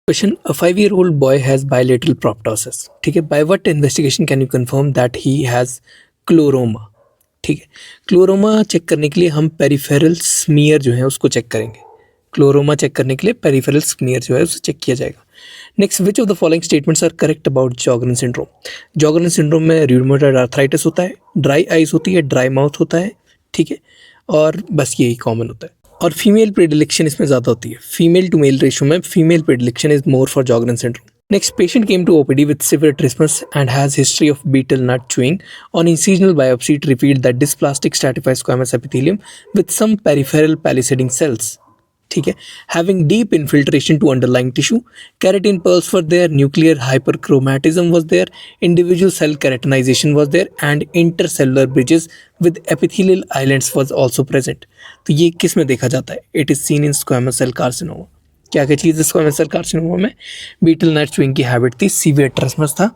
Question: A 5-year-old boy has bilateral proptosis. ठीक है. By what investigation can you confirm that he has chloroma? ठीक है. क्लोरोमा check करने के लिए हम पेरिफेरल स्मीयर जो है उसको चेक करेंगे. क्लोरोमा चेक करने के लिए पेरिफेरल स्मीयर जो है उसे चेक किया जाएगा. Next, which of the following statements are correct about Sjogren syndrome? Sjogren syndrome में रूमेटॉइड आर्थराइटिस होता है, ड्राई आइज होती है, ड्राई माउथ होता है. ठीक है. और बस यही कॉमन होता है. और फीमेल प्रेडिलेक्शन इसमें ज़्यादा होती है. फीमेल टू मेल रेशियो में female predilection is more for Sjogren syndrome. Next, patient came to OPD with severe trismus and has history of betel nut chewing. On incisional biopsy, it revealed that dysplastic stratified squamous epithelium with some peripheral palisading cells. ठीक है. Having deep infiltration to underlying tissue, keratin pearls were there, nuclear hyperchromatism was there, individual cell keratinization was there, and intercellular bridges with epithelial islands was also present. तो ये किस में देखा जाता है? It is seen in squamous cell carcinoma. क्या क्या चीज़ स्क्वामस सेल कार्सिनोमा में? बीटल नट च्यूइंग की हैबिट थी, सीवियर ट्रिस्मस था,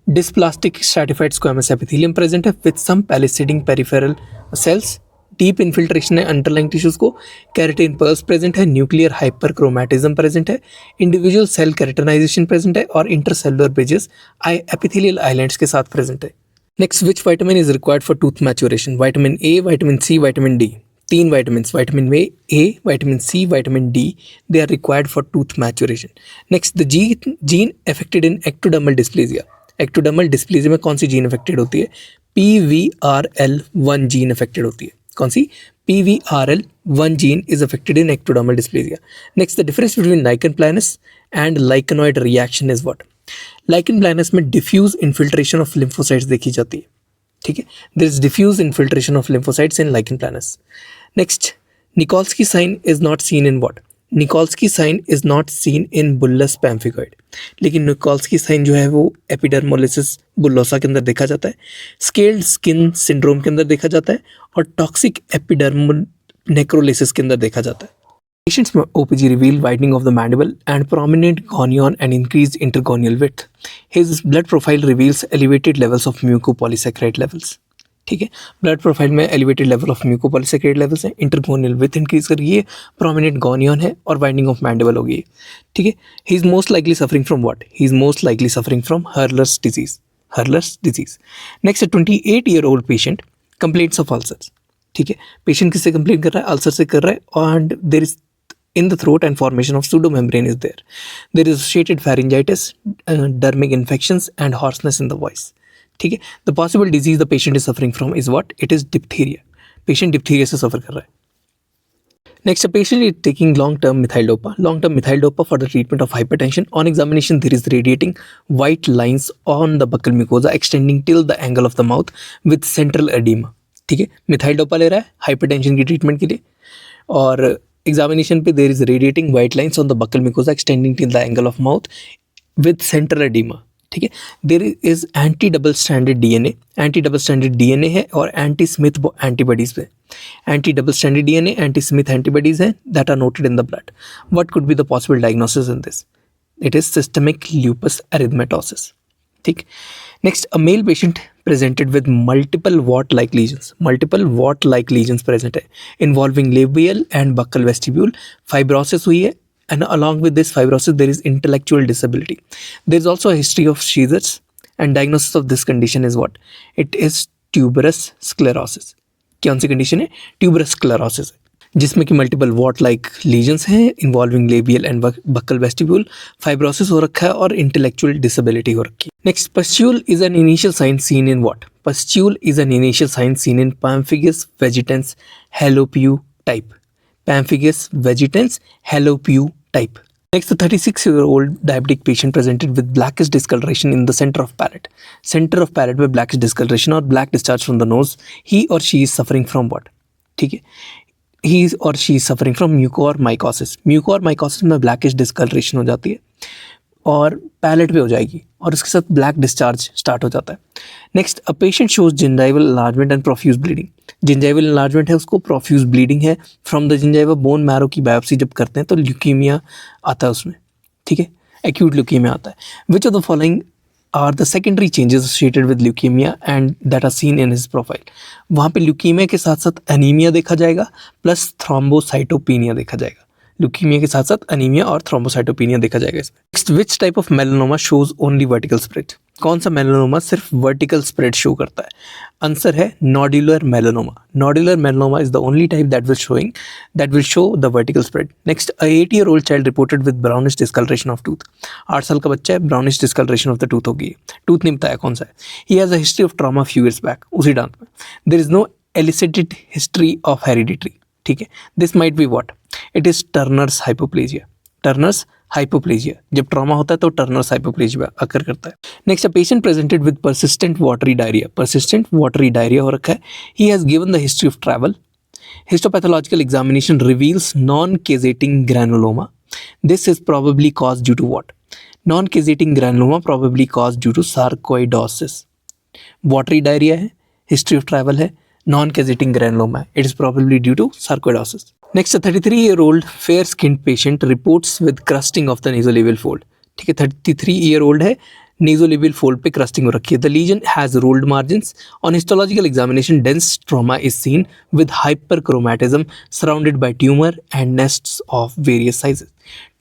dysplastic stratified squamous epithelium present है with some palisading peripheral cells, deep infiltration है अंडरलाइंग टिश्यूज को, कैरेटिन पर्ल्स प्रेजेंट है, न्यूक्लियर हाइपरक्रोमैटिज्म प्रेजेंट है, इंडिविजुअल सेल कैरेटिनाइजेशन प्रेजेंट है और इंटरसेलुलर ब्रिजेस एपिथेलियल आइलैंड्स के साथ प्रेजेंट है. Next, which vitamin is required for tooth maturation? Vitamin A, vitamin C, vitamin D. 3 vitamins, vitamin A, vitamin C, vitamin D, they are required for tooth maturation. Next, the gene affected in ectodermal dysplasia. Ectodermal dysplasia में कौन सी gene affected होती है? PVRL1 gene affected होती है. कौन सी? PVRL1 gene is affected in ectodermal dysplasia. Next, the difference between lichen planus and lichenoid reaction is what? Lichen planus में diffuse infiltration of lymphocytes देखी जाती है. ठीक है. There is diffuse infiltration of lymphocytes in lichen planus. Next, Nikolsky sign is not seen in what? Nikolsky sign is not seen in bullous pemphigoid. लेकिन Nikolsky sign जो है वो epidermolysis बुल्लोसा के अंदर देखा जाता है, स्केल्ड स्किन सिंड्रोम के अंदर देखा जाता है और टॉक्सिक एपिडर्मल नेक्रोलिसिस के अंदर देखा जाता है. Patients में OPG reveal widening of the mandible and prominent gonion and increased intergonial width. His blood profile reveals elevated levels of mucopolysaccharide levels. ठीक है. ब्लड प्रोफाइल में elevated level of mucopolysaccharide levels हैं, इंटरगोनियल विथ इंक्रीज कर रही है, prominent गॉनियन है और widening of mandible हो गई है. ठीक है. He is most likely suffering from what? He is most likely suffering from Hurler's disease. Hurler's disease. Next, 28-year-old patient complaints of ulcers. ठीक है. पेशेंट किससे कंप्लेंट कर रहा है? अल्सर से कर रहा है. And there is in the throat and formation of pseudomembrane is there. There is associated pharyngitis, dermic infections and hoarseness in the voice. ठीक है. The possible disease the patient is suffering from is what? It is diphtheria. Patient diphtheria से suffer कर रहा है. Next, a patient is taking long-term methyl dopa. Long-term methyl dopa for the treatment of hypertension. On examination, there is radiating white lines on the buccal mucosa extending till the angle of the mouth with central edema. ठीक है. Methyl dopa ले रहा है hypertension की treatment के लिए और examination पे there is radiating white lines on the buccal mucosa extending till the angle of mouth with central edema. ठीक है. There is anti double stranded DNA. Anti double stranded DNA है और anti Smith antibodies है. Anti double stranded DNA, anti Smith antibodies हैं that are noted in the blood. What could be the possible diagnosis in this? It is systemic lupus erythematosus. ठीक. Next, a male patient presented with multiple wart-like lesions. Multiple wart-like lesions present है involving labial and buccal vestibule. Fibrosis हुई है and along with this fibrosis there is intellectual disability. There is also a history of seizures and diagnosis of this condition is what? It is tuberous sclerosis. कौन सी condition है? Tuberous sclerosis है जिसमें कि multiple wart like lesions हैं involving labial and buccal vestibule. Fibrosis हो रखा है और इंटेलेक्चुअल डिसेबिलिटी हो रखी है. Next, pustule is an initial sign seen in what? Pustule is an initial sign seen in pemphigus vegetans Hallopeau type. Pemphigus vegetans Hallopeau type. Next, the 36-year-old diabetic patient presented with blackish discoloration in the center of palate. Center of palate में blackish discoloration और black discharge from the nose. He or she is suffering from what? ठीक है. He or she is suffering from mucormycosis. Mucormycosis में blackish discoloration हो जाती है और palette पे हो जाएगी और उसके साथ ब्लैक डिस्चार्ज स्टार्ट हो जाता है. Next, a patient shows gingival enlargement and profuse bleeding. Gingival enlargement है उसको, प्रोफ्यूज ब्लीडिंग है from the gingiva. Bone marrow की बायोप्सी जब करते हैं तो ल्यूकीमिया आता है उसमें. ठीक है. एक्यूट ल्यूकीमिया आता है. Which of the following are the secondary changes associated with leukaemia and that are seen in his profile? वहाँ पे ल्यूकीमिया के साथ साथ एनीमिया देखा जाएगा प्लस थ्रोम्बोसाइटोपिनिया देखा जाएगा. ल्यूकीमिया के साथ साथ अनीमिया और थ्रोम्बोसाइटोपिनिया देखा जाएगा इसमें। Next, which type of melanoma shows only vertical spread? कौन सा मेलानोमा सिर्फ वर्टिकल स्प्रेड शो करता है? आंसर है nodular melanoma. Nodular melanoma is the only type that will show the vertical spread. Next, a 8-year-old child reported with brownish discoloration of tooth. 8 साल का बच्चा है, brownish discoloration of the tooth होगी। Tooth नहीं बताया कौन सा है। He has a history of trauma few years back. उसी दांत में। There is no elicited history of hereditary. ठीक है, this might be what? It is Turner's hypoplasia. Turner's hypoplasia, जब ट्रॉमा होता है तो टर्नर्स हाइपोप्लेजिया अकर करता है। Next, a patient presented with persistent watery diarrhoea. Persistent watery diarrhoea हो रखा है। He has given the history of travel. Histopathological examination reveals non caseating granuloma. This is probably cause due to what? Non caseating granuloma probably cause due to sarcoidosis. Watery diarrhoea है, history of travel है, non-caseating granuloma. It is probably due to sarcoidosis. Next, a 33-year-old fair-skinned patient reports with crusting of the nasolabial fold. ठीक है, 33-year-old है, nasolabial fold पे crusting हो रखी है. The lesion has ruled margins. On histological examination, dense trauma is seen with hyperchromatism surrounded by tumor and nests of various sizes.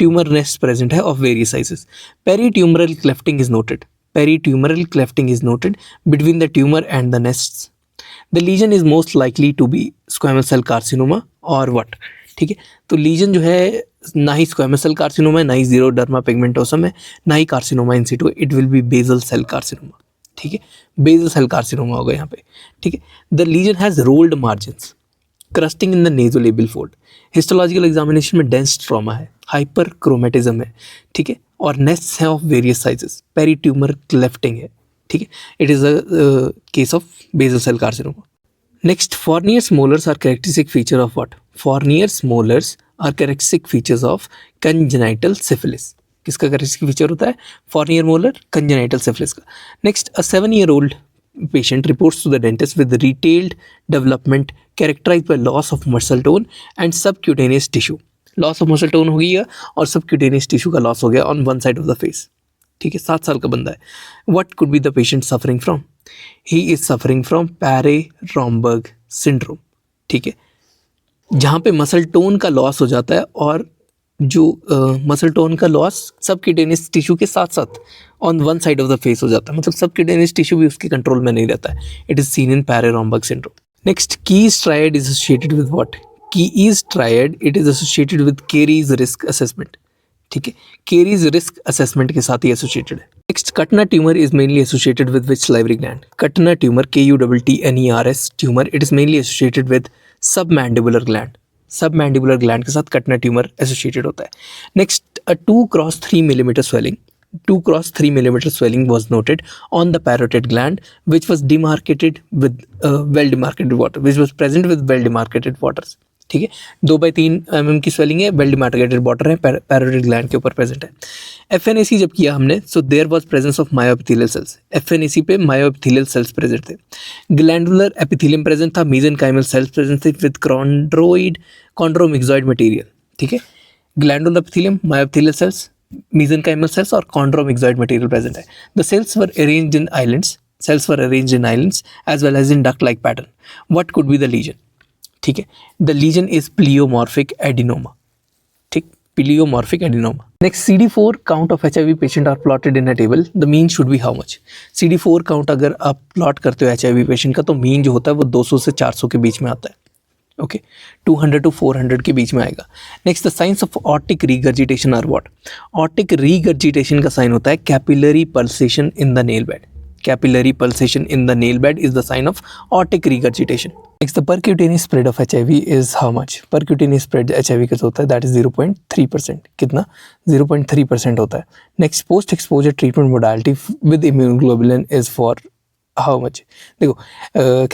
Tumor nests present है of various sizes. Peritumoral clefting is noted. Peritumoral clefting is noted between the tumor and the nests. The lesion is most likely to be squamous cell carcinoma or what? ठीक है, तो legion जो है ना ही squamous cell carcinoma है, ना ही जीरोडर्मा pigmentosum है, ना ही carcinoma in situ, it will be basal cell carcinoma. ठीक है, बेजल सेल कार्सिनोमा होगा यहाँ पे। ठीक है, the lesion has rolled margins, crusting in the nasolabial fold. Histological examination में डेंस ट्रॉमा है, हाइपर क्रोमेटिज्म है, ठीक है, और नेस्ट्स हैं of various sizes, peritumour clefting है। ठीक है, it is a case of basal cell carcinoma. Next, Fournier's molars are characteristic feature of what? Fournier's molars are characteristic features of congenital syphilis. किसका characteristic feature होता है? Fournier molar, congenital syphilis का। Next, a 7-year-old patient reports to the dentist with retailed development characterized by loss of muscle tone and subcutaneous tissue. Loss of muscle tone हो गया और subcutaneous tissue का loss हो गया on one side of the face. ठीक है, 7 साल का बंदा है। What could be the patient suffering from? He is suffering from Paré-Romberg syndrome. ठीक है, जहाँ पे मसल टोन का लॉस हो जाता है और जो मसल टोन का लॉस सबक्यूटेनियस टिश्यू के साथ साथ on one side of the face हो जाता है, मतलब सबक्यूटेनियस टिश्यू भी उसके कंट्रोल में नहीं रहता है। It is seen in Paré-Romberg syndrome. Next, Keyes triad is associated with what? Keyes triad, it is associated with Caries risk assessment. ठीक है, केरीज रिस्क असेसमेंट के साथ ही एसोसिएटेड है। Next, Kuttner tumour is mainly associated with which salivary gland? Kuttner tumour, KUTTNERS tumour, it is mainly associated with submandibular gland. Submandibular gland के साथ Kuttner tumour associated होता है। Next, a 2x3 millimeter swelling, 2x3 millimeter swelling was noted on the parotid gland which was demarcated with well demarcated water, which was present with well demarcated waters. ठीक है, 2/3 mm की swelling है, well demarcated border है, parotid gland के ऊपर present है। FNAC जब किया हमने, so there was presence of myoepithelial cells. FNAC पे मायोएपिथेलियल सेल्स प्रेजेंट थे। ग्लैंडुलर एपिथेलियम प्रेजेंट था, मेसेनकाइमल सेल्स प्रेजेंट थे विद कॉन्ड्रोमिक्सॉइड मटेरियल। ठीक है, glandular epithelium, myoepithelial cells, mesenchymal cells और कॉन्ड्रोमिक्सॉइड मटेरियल प्रेजेंट है। The cells were arranged in islands, cells were arranged in islands as well as in duct like pattern. What could be the lesion? ठीक है, the lesion is pleomorphic adenoma. ठीक, pleomorphic adenoma. Next, CD4 count of HIV patient are plotted in a table, the mean should be how much? CD4 count अगर आप plot करते हो HIV patient का, तो mean जो होता है वो 200 से 400 के बीच में आता है। ओके, 200 to 400 के बीच में आएगा। Next, the signs of aortic regurgitation are what? Aortic regurgitation का साइन होता है capillary pulsation in the nail bed. Capillary pulsation in the nail bed is the sign of aortic regurgitation. Next, the percutaneous spread of HIV is how much? Percutaneous spread HIV का होता है that is 0.3%. कितना? 0.3% होता है। Next, post exposure treatment modality with immunoglobulin is for how much? देखो,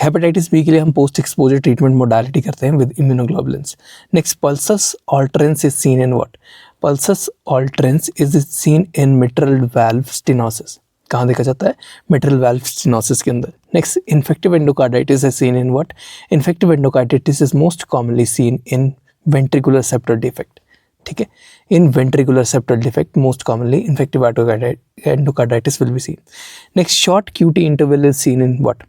hepatitis B के लिए हम पोस्ट एक्सपोजर ट्रीटमेंट मोडालिटी करते हैं with immunoglobulins. Next, pulsus alternans is seen in what? Pulsus alternans is seen in mitral valve stenosis. कहाँ देखा जाता है? मिट्रल वाल्व स्टेनोसिस के अंदर। Next, infective endocarditis is seen in what? Infective endocarditis is most commonly seen in ventricular septal defect. ठीक है, in ventricular septal defect most commonly infective endocarditis will be scene. Next, short QT interval is seen in what?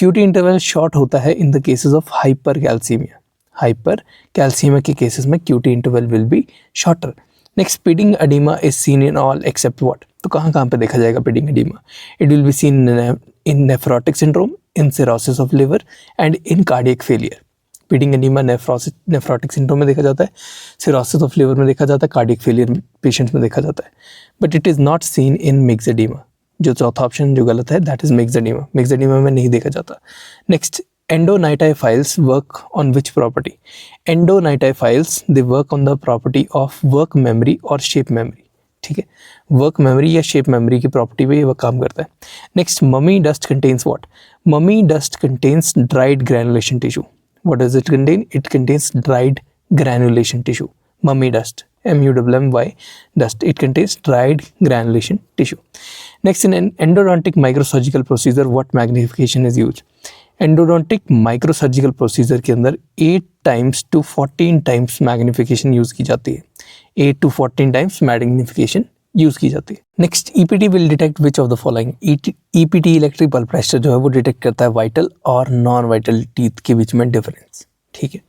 QT interval short होता है in the cases of hypercalcaemia. Hyper calcium के cases में QT interval will be shorter. Next, pitting oedema is seen in all except what. तो कहाँ कहाँ पे देखा जाएगा pitting oedema? It will be seen in nephrotic syndrome, in cirrhosis of liver and in cardiac failure. Pitting oedema nephrotic syndrome में देखा जाता है, सिरोसिस ऑफ लिवर में देखा जाता है, कार्डियक फेलियर पेशेंट्स में देखा जाता है, but it is not seen in mixed oedema. जो चौथा ऑप्शन जो गलत है, that is mixed oedema. Mixed oedema में नहीं देखा जाता। Next, endonitophiles work on which property? Endonitophiles, they work on the property of work memory or shape memory। ठीक है, वर्क मेमोरी या शेप मेमोरी की प्रॉपर्टी पे ये काम करता है। Next, mummy dust contains what? Mummy dust contains dried granulation tissue. What does it contain? It contains dried granulation tissue. Mummy dust, MUMMY dust, it contains dried granulation tissue. Next, in an endodontic microsurgical procedure, what magnification is used? Endodontic microsurgical procedure के अंदर 8 times to 14 times magnification use की जाती है। 8 to 14 times magnification use की जाती है। Next, EPT will detect which of the following? EPT electric pulse pressure जो है वो डिटेक्ट करता है वाइटल और नॉन वाइटल टीथ के बीच में डिफरेंस। ठीक है,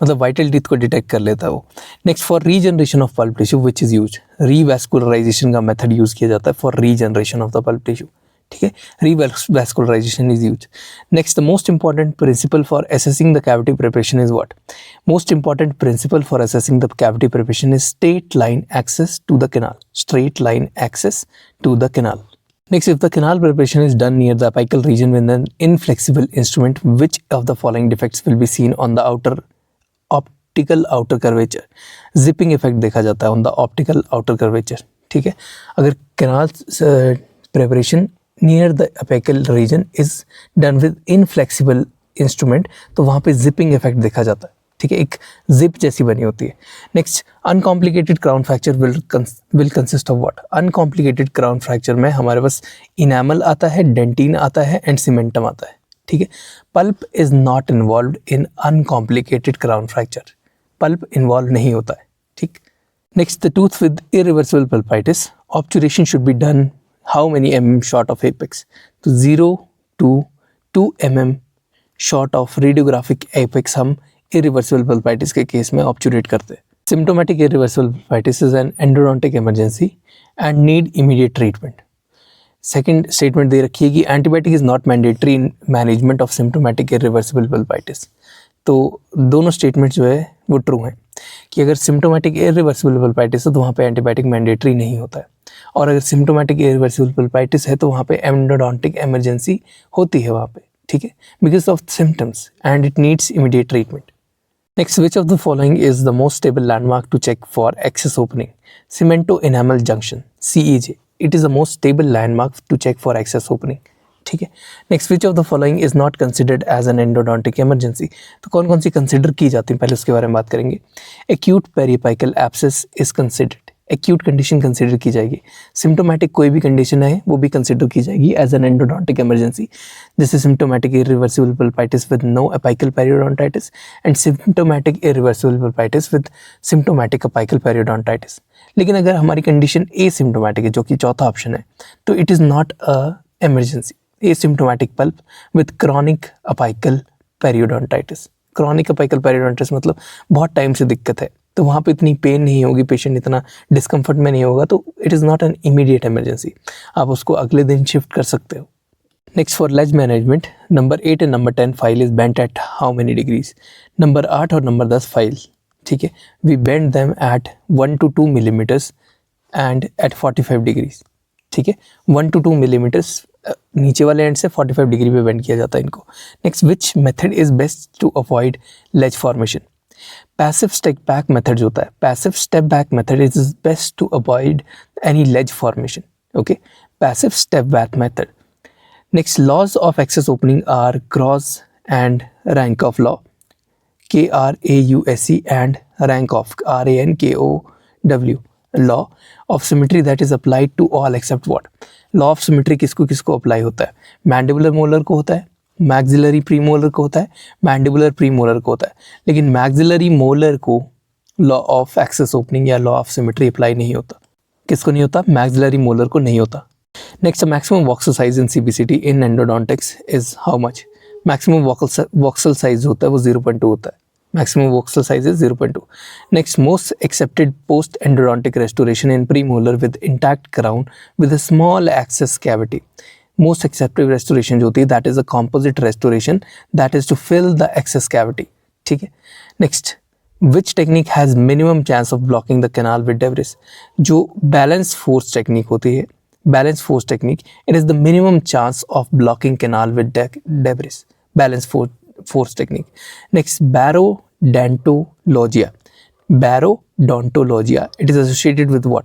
मतलब वाइटल टीथ को डिटेक्ट कर लेता है वो। Next, for regeneration of pulp tissue which is use? Revascularization का मेथड यूज़ किया जाता है for regeneration of the pulp tissue. ठीक है, revascularization is used. Next, the most important principle for assessing the cavity preparation is what? Most important principle for assessing the cavity preparation is straight line access to the canal. Straight line access to the canal. Next, if the canal preparation is done near the apical region with an inflexible instrument, which of the following defects will be seen on the optical outer curvature? Zipping effect देखा जाता है on the optical outer curvature. ठीक है, अगर canal preparation near the apical region is done with inflexible instrument, तो वहाँ पे जिपिंग effect देखा जाता है। ठीक है, एक जिप जैसी बनी होती है। Next, uncomplicated crown fracture will consist of what? Uncomplicated crown fracture में हमारे पास इनामल आता है, डेंटिन आता है एंड सीमेंटम आता है। ठीक है, pulp is not involve in uncomplicated crown fracture. Pulp involve नहीं होता है। ठीक, next, the tooth with irreversible pulpitis, obturation should be done how many mm short of apex? तो 0 to 2 mm short of radiographic apex हम irreversible pulpitis के case में ऑब्चुरेट करते हैं। Symptomatic irreversible pulpitis is an endodontic emergency and need immediate treatment. Second statement दे रखी है कि antibiotic is not mandatory in management of symptomatic irreversible pulpitis. तो दोनों स्टेटमेंट जो है वो ट्रू हैं कि अगर सिम्टोमेटिक इरिवर्सिबल पल्पाइटिस है तो वहाँ पे एंटीबायोटिक मैंडेटरी नहीं होता है, और अगर सिम्टोमेटिक इरिवर्सिबल पल्पाइटिस है तो वहाँ पे एंडोडोंटिक इमरजेंसी होती है वहाँ पे। ठीक है, because of symptoms and it needs immediate treatment. Next, which of the following is the most stable landmark to check for access opening? Cemento enamel junction, CEJ. It is the most stable landmark to check for access opening. ठीक है, next, which of the following is not considered as an endodontic emergency? तो कौन कौन C consider की जाती हैं, पहले उसके बारे में बात करेंगे। Acute periapical abscess is considered, acute condition consider की जाएगी। सिम्टोमेटिक कोई भी कंडीशन है वो भी कंसिडर की जाएगी एज एन एंडोडोंटिक इमरजेंसी, जैसे symptomatic irreversible pulpitis with no apical periodontitis and symptomatic irreversible pulpitis with symptomatic apical periodontitis. लेकिन अगर हमारी कंडीशन एसिम्टोमेटिक है, जो कि चौथा ऑप्शन है, तो it is not a emergency. Asymptomatic pulp with chronic apical periodontitis. Chronic apical periodontitis मतलब बहुत टाइम से दिक्कत है, तो वहाँ पे इतनी पेन नहीं होगी, पेशेंट इतना डिस्कम्फर्ट में नहीं होगा, तो it is not an immediate emergency, आप उसको अगले दिन शिफ्ट कर सकते हो। Next, for ledge management, number 8 and number 10 file is bent at how many degrees? Number 8 और नंबर 10 फाइल, ठीक है, we bend them at 1 to 2 millimetres and at 45 degrees. ठीक है, 1 to 2 मिलीमीटर्स नीचे वाले एंड से 45 डिग्री पे बेंड किया जाता है इनको। Next, which method is best to avoid ledge formation? Passive step back method जो होता है, passive step back method is best to avoid any ledge formation. Okay, passive step back method. Next, laws of access opening are Krause and Rankow law, KRAUSE and Rankow RANKOW। Law of symmetry that is applied to all except what? Law of symmetry किसको किसको apply होता है? Mandibular molar को होता है, maxillary premolar को होता है, मैंडिबुलर प्रीमोलर को होता है, लेकिन मैक्सिलरी मोलर को लॉ ऑफ एक्सेस ओपनिंग या लॉ ऑफ सिमेट्री अप्लाई नहीं होता। किसको नहीं होता? मैक्सिलरी मोलर को नहीं होता। Next, maximum voxel size in CBCT in endodontics is how much? Maximum voxel size होता है वो 0.2 होता है। Maximum voxel size is 0.2. Next, most accepted post-endodontic restoration in premolar with intact crown with a small access cavity. Most accepted restoration जो होती है that is a composite restoration, that is to fill the access cavity. ठीक है. Next, which technique has minimum chance of blocking the canal with debris? जो balance force technique होती है, balance force technique, it is the minimum chance of blocking canal with debris. Balance force technique. Next, barodontologia. Barodontologia, it is associated with what?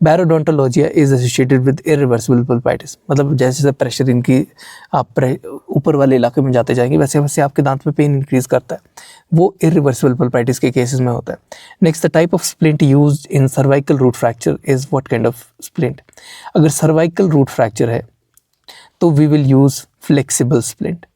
Barodontologia is associated with irreversible pulpitis. मतलब जैसे जैसे pressure इनकी आप ऊपर वाले इलाके में जाते जाएंगे वैसे वैसे आपके दांत में पेन इंक्रीज करता है, वो इरिवर्सिबल पल्पाइटिस के केसेस में होता है. Next, the type of splint used in cervical root fracture is what kind of splint? अगर सर्वाइकल रूट फ्रैक्चर है तो we will use flexible splint.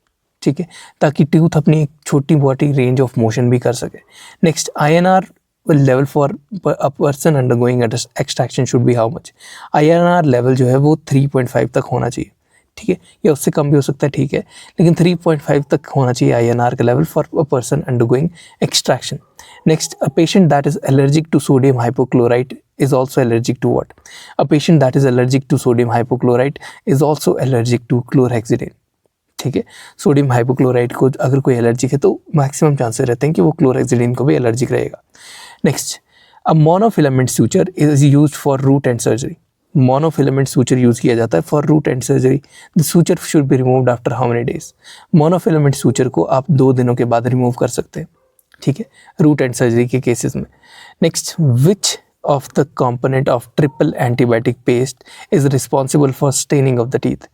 ठीक है, ताकि टूथ अपनी एक छोटी मोटी रेंज ऑफ मोशन भी कर सके. Next, INR level for a person undergoing extraction should be how much? INR level जो है वो 3.5 तक होना चाहिए. ठीक है, या उससे कम भी हो सकता है, ठीक है, लेकिन 3.5 तक होना चाहिए INR का level for a person undergoing extraction. Next, a patient that is allergic to sodium hypochlorite is also allergic to what? A patient that is allergic to sodium hypochlorite is also allergic to chlorhexidine. ठीक है, sodium hypochloride को अगर कोई allergic है तो maximum chances रहते हैं कि वो क्लोरहेक्सिडिन को भी एलर्जिक रहेगा. Next, a monofilament suture is used for root end surgery. Monofilament suture use किया जाता है for root end surgery. The suture should be removed after how many days? Monofilament suture को आप 2 दिनों के बाद रिमूव कर सकते हैं. ठीक है, रूट एंड सर्जरी के केसेस में. Next, which of the component of triple antibiotic paste is responsible for staining of the teeth?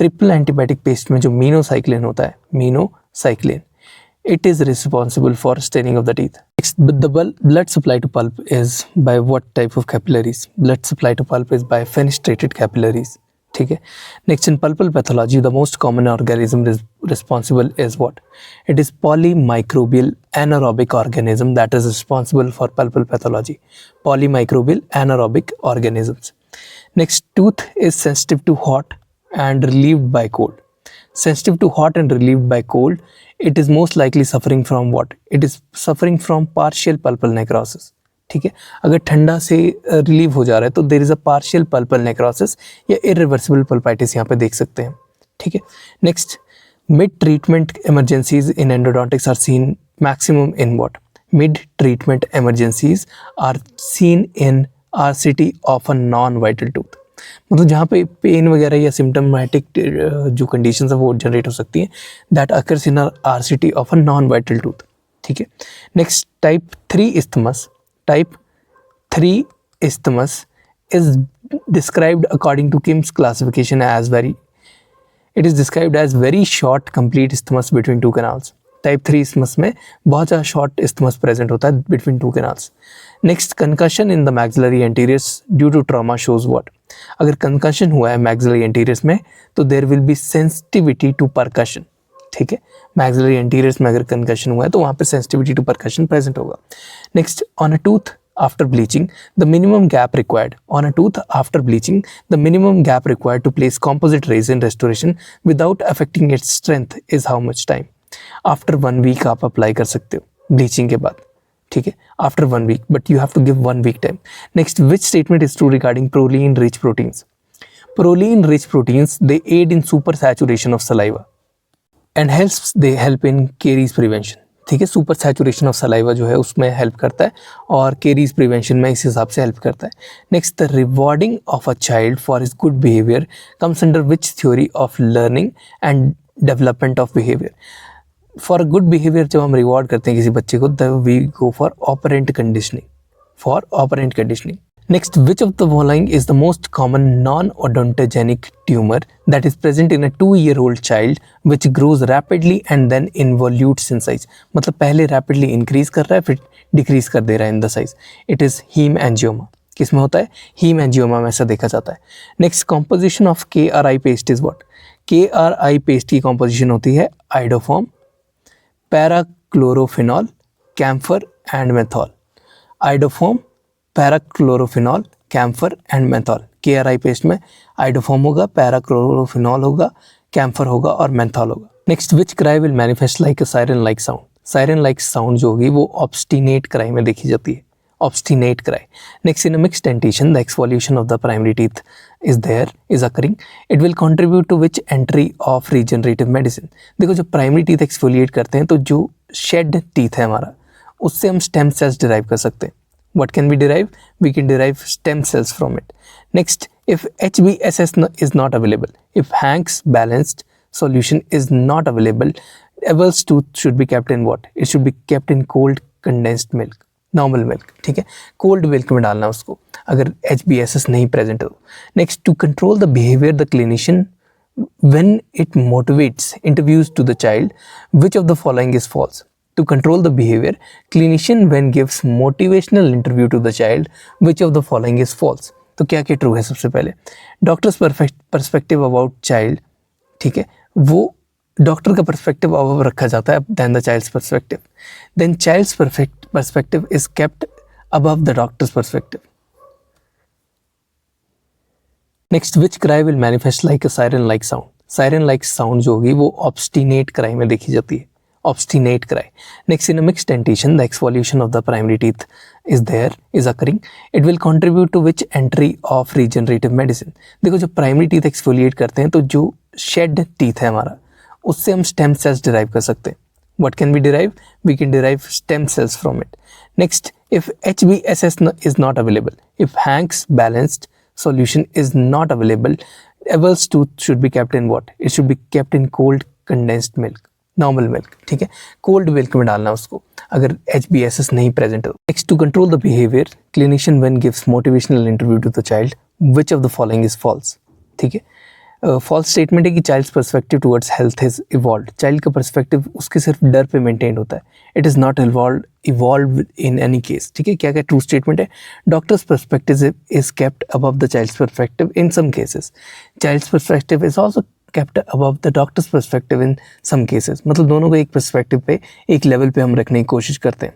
Triple antibiotic paste में जो minocycline होता है, minocycline, it is responsible for staining of the teeth. Next, the blood supply to pulp is by what type of capillaries? Blood supply to pulp is by fenestrated capillaries. ठीक है. Next, in pulpal pathology the most common organism responsible is what? It is polymicrobial anaerobic organism that is responsible for pulpal pathology. Polymicrobial anaerobic organisms. Next, tooth is sensitive to hot and relieved by cold. Sensitive to hot and relieved by cold, it is most likely suffering from what? It is suffering from partial pulpal necrosis. ठीक है, अगर ठंडा से relieve हो जा रहा है तो there is a partial pulpal necrosis या इरिवर्सिबल पल्पाइटिस यहाँ पे देख सकते हैं. ठीक है. Next, mid treatment emergencies in endodontics are seen maximum in what? Mid treatment emergencies are seen in RCT of a non vital tooth. मतलब जहाँ पे पेन वगैरह या सिम्टोमेटिक जो कंडीशंस है वो जनरेट हो सकती हैं, that occurs in RCT of a non vital tooth. ठीक है. Next, type 3 isthmus. Type 3 isthmus is described according to Kim's classification as it is described as very short complete isthmus between two canals. Type 3 isthmus में बहुत ज़्यादा short isthmus present होता है between two canals. Next, concussion in the maxillary anteriors due to trauma shows what? अगर concussion हुआ है maxillary anteriors में तो there will be sensitivity to percussion. ठीक है, मैक्सिलरी एंटीरियर्स में अगर कंकशन हुआ है तो वहाँ पे सेंसिटिविटी टू परकशन प्रेजेंट होगा. Next, on a tooth after bleaching the minimum gap required. On a tooth after bleaching the minimum gap required to place composite resin restoration without affecting its strength is how much time? After 1 week आप apply कर सकते हो bleaching के बाद. ठीक है, after 1 week, but you have to give 1 week time. Next, which statement is true regarding proline rich proteins? Proline rich proteins they aid in super saturation of saliva and help in caries prevention. ठीक है, super saturation of saliva जो है उसमें help करता है और caries prevention में इस हिसाब से हेल्प करता है. Next, the rewarding of a child for his good behaviour comes under which theory of learning and development of behaviour? For good behaviour जब हम रिवॉर्ड करते हैं किसी बच्चे को, the we go for operant conditioning. For operant conditioning. Next, which of the following is the most common non-odontogenic tumor that is present in a 2-year-old child which grows rapidly and then involutes in size? मतलब पहले rapidly increase कर रहा है फिर decrease कर दे रहा है in the size. It is hemangioma. किस में होता है? hemangioma में ऐसा देखा जाता है. Next, composition of KRI paste is what? KRI paste की composition होती है iodoform, parachlorophenol, camphor and menthol. iodoform, parachlorophenol, camphor and menthol. KRI paste में आइडोफॉर्म होगा, पैराक्लोरोफिनॉल होगा, कैम्फर होगा और मेंथॉल होगा. Next, which cry will manifest like a siren like sound? Siren like sound जो होगी वो ऑब्स्टिनेट क्राई में देखी जाती है, obstinate cry. Next, in a mixed dentition, the exfoliation of the primary teeth is occurring. It will contribute to which entry of regenerative medicine. देखो जब primary teeth exfoliate करते हैं तो जो शेड टीथ है हमारा उससे हम स्टेम सेल्स डिराइव कर सकते हैं. What can we derive? We can derive stem cells from it. Next, if HBSS is not available, if Hank's balanced solution is not available, Evel's tooth should be kept in what? It should be kept in cold condensed milk. Normal milk, ठीक है, cold milk में डालना उसको अगर HBSS नहीं present हो. Next, to control the behaviour the clinician when it motivates interviews to the child, which of the following is false? To control the behavior, clinician when gives motivational interview to the child, which of the following is false? तो क्या क्या true है? सबसे पहले doctors perspective about child, ठीक है, वो doctor का परस्पेक्टिव अब रखा जाता है then the child's perspective. Then child's perspective is kept above the doctor's perspective. Next, which cry will manifest like a siren like sound. Siren like sound जो होगी वो ऑब्स्टिनेट क्राई में देखी जाती है, obstinate cry. Next, in a mixed dentition the exfoliation of the primary teeth is occurring. It will contribute to which entry of regenerative medicine. देखो जब primary teeth exfoliate करते हैं तो जो शेड टीथ है हमारा उससे हम स्टेम सेल्स डिराइव कर सकते हैं. What can we derive? We can derive stem cells from it. Next, if HBSS is not available, if Hank's balanced solution is not available, Evel's tooth should be kept in what? It should be kept in cold condensed milk. Normal milk, ठीक है, cold milk में डालना उसको अगर HBSS नहीं present हो. Next, to control the behaviour clinician when gives motivational interview to the child, which of the following is false. ठीक है, फॉल्स स्टेटमेंट है कि child's perspective towards health is evolve. Child का पर्सपेक्टिव उसके सिर्फ डर पे मेंटेन होता है. It is not evolve in any case. ठीक है, क्या क्या ट्रू स्टेटमेंट है? Doctor's perspective is kept above the child's perspective in some cases. Child's perspective is also kept above the doctor's perspective in some cases. मतलब दोनों को एक perspective पे, एक level पे हम रखने की कोशिश करते हैं.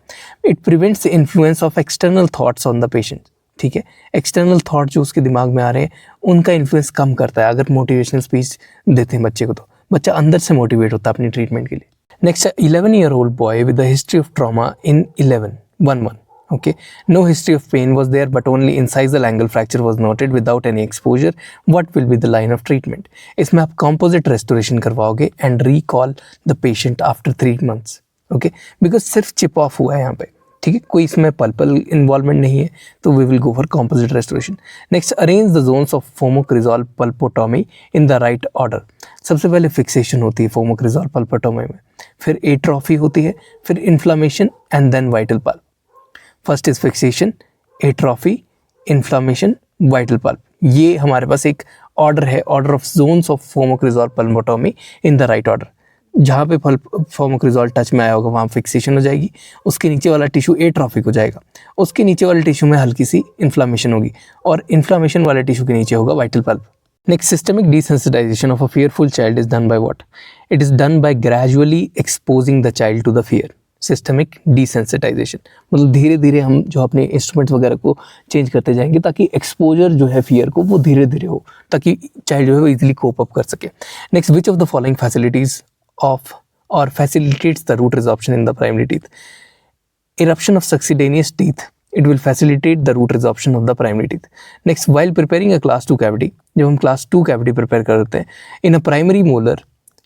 It prevents the influence of external thoughts on the patient. ठीक है, external thought जो उसके दिमाग में आ रहे हैं उनका influence कम करता है अगर motivational speech देते हैं बच्चे को, तो बच्चा अंदर से motivate होता है अपनी treatment के लिए. Next, 11-year-old boy with a history of trauma in 11. Okay, no history of pain was there, but only incisal angle fracture was noted without any exposure. What will be the line of treatment? इसमें आप composite restoration करवाओगे and recall the patient after 3 months. Okay, because सिर्फ chip off हुआ है यहाँ पे. ठीक है, कोई इसमें पल्पल इन्वॉल्वमेंट नहीं है, तो we will go for composite restoration. Next, arrange the zones of phomochryzal pulpotomy in the right order. सबसे पहले फिक्सेशन होती है phomochryzal pulpotomy में, फिर atrophy होती है, फिर inflammation and then vital pulp. First is fixation, atrophy, inflammation, vital pulp. ये हमारे पास एक ऑर्डर है, order of zones of formocresol pulpotomy in the right order. जहाँ पे फोमोक्रिजोल टच में आया होगा वहाँ फिक्सेशन हो जाएगी, उसके नीचे वाला टिश्यू एट्रॉफिक हो जाएगा, उसके नीचे वाले टिश्यू में हल्की सी इन्फ्लामेशन होगी और इन्फ्लामेशन वाले टिश्यू के नीचे होगा vital pulp. Next, systemic desensitisation of a fearful child is done by what? It is done by gradually exposing the child to the fear. Systemic desensitisation मतलब धीरे धीरे हम जो अपने इंस्ट्रूमेंट्स वगैरह को चेंज करते जाएंगे ताकि एक्सपोजर जो है फियर को वो धीरे धीरे हो, ताकि चाइल्ड जो है वो इजीली कोप अप कर सके. Next, which of the following facilities of और facilitates the root resorption in the primary teeth? Eruption of succedaneous teeth, it will facilitate the root resorption of the primary teeth. Next, while preparing a class 2 cavity, जब हम class 2 cavity prepare करते हैं, in a primary molar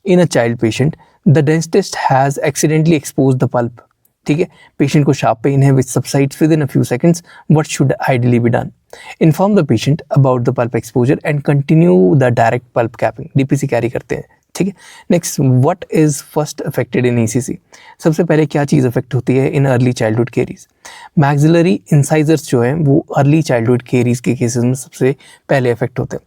in a child patient, the dentist has accidentally exposed the pulp. ठीक है, patient को sharp pain है which subsides within a few seconds. What should ideally be done? Inform the patient about the pulp exposure and continue the direct pulp capping. DPC carry करते हैं. ठीक है. Next, what is first affected in ECC? सबसे पहले क्या चीज़ affect होती है in early childhood caries? Maxillary incisors जो हैं वो अर्ली चाइल्डहुड केरीज के केसेस में सबसे पहले अफेक्ट होते हैं.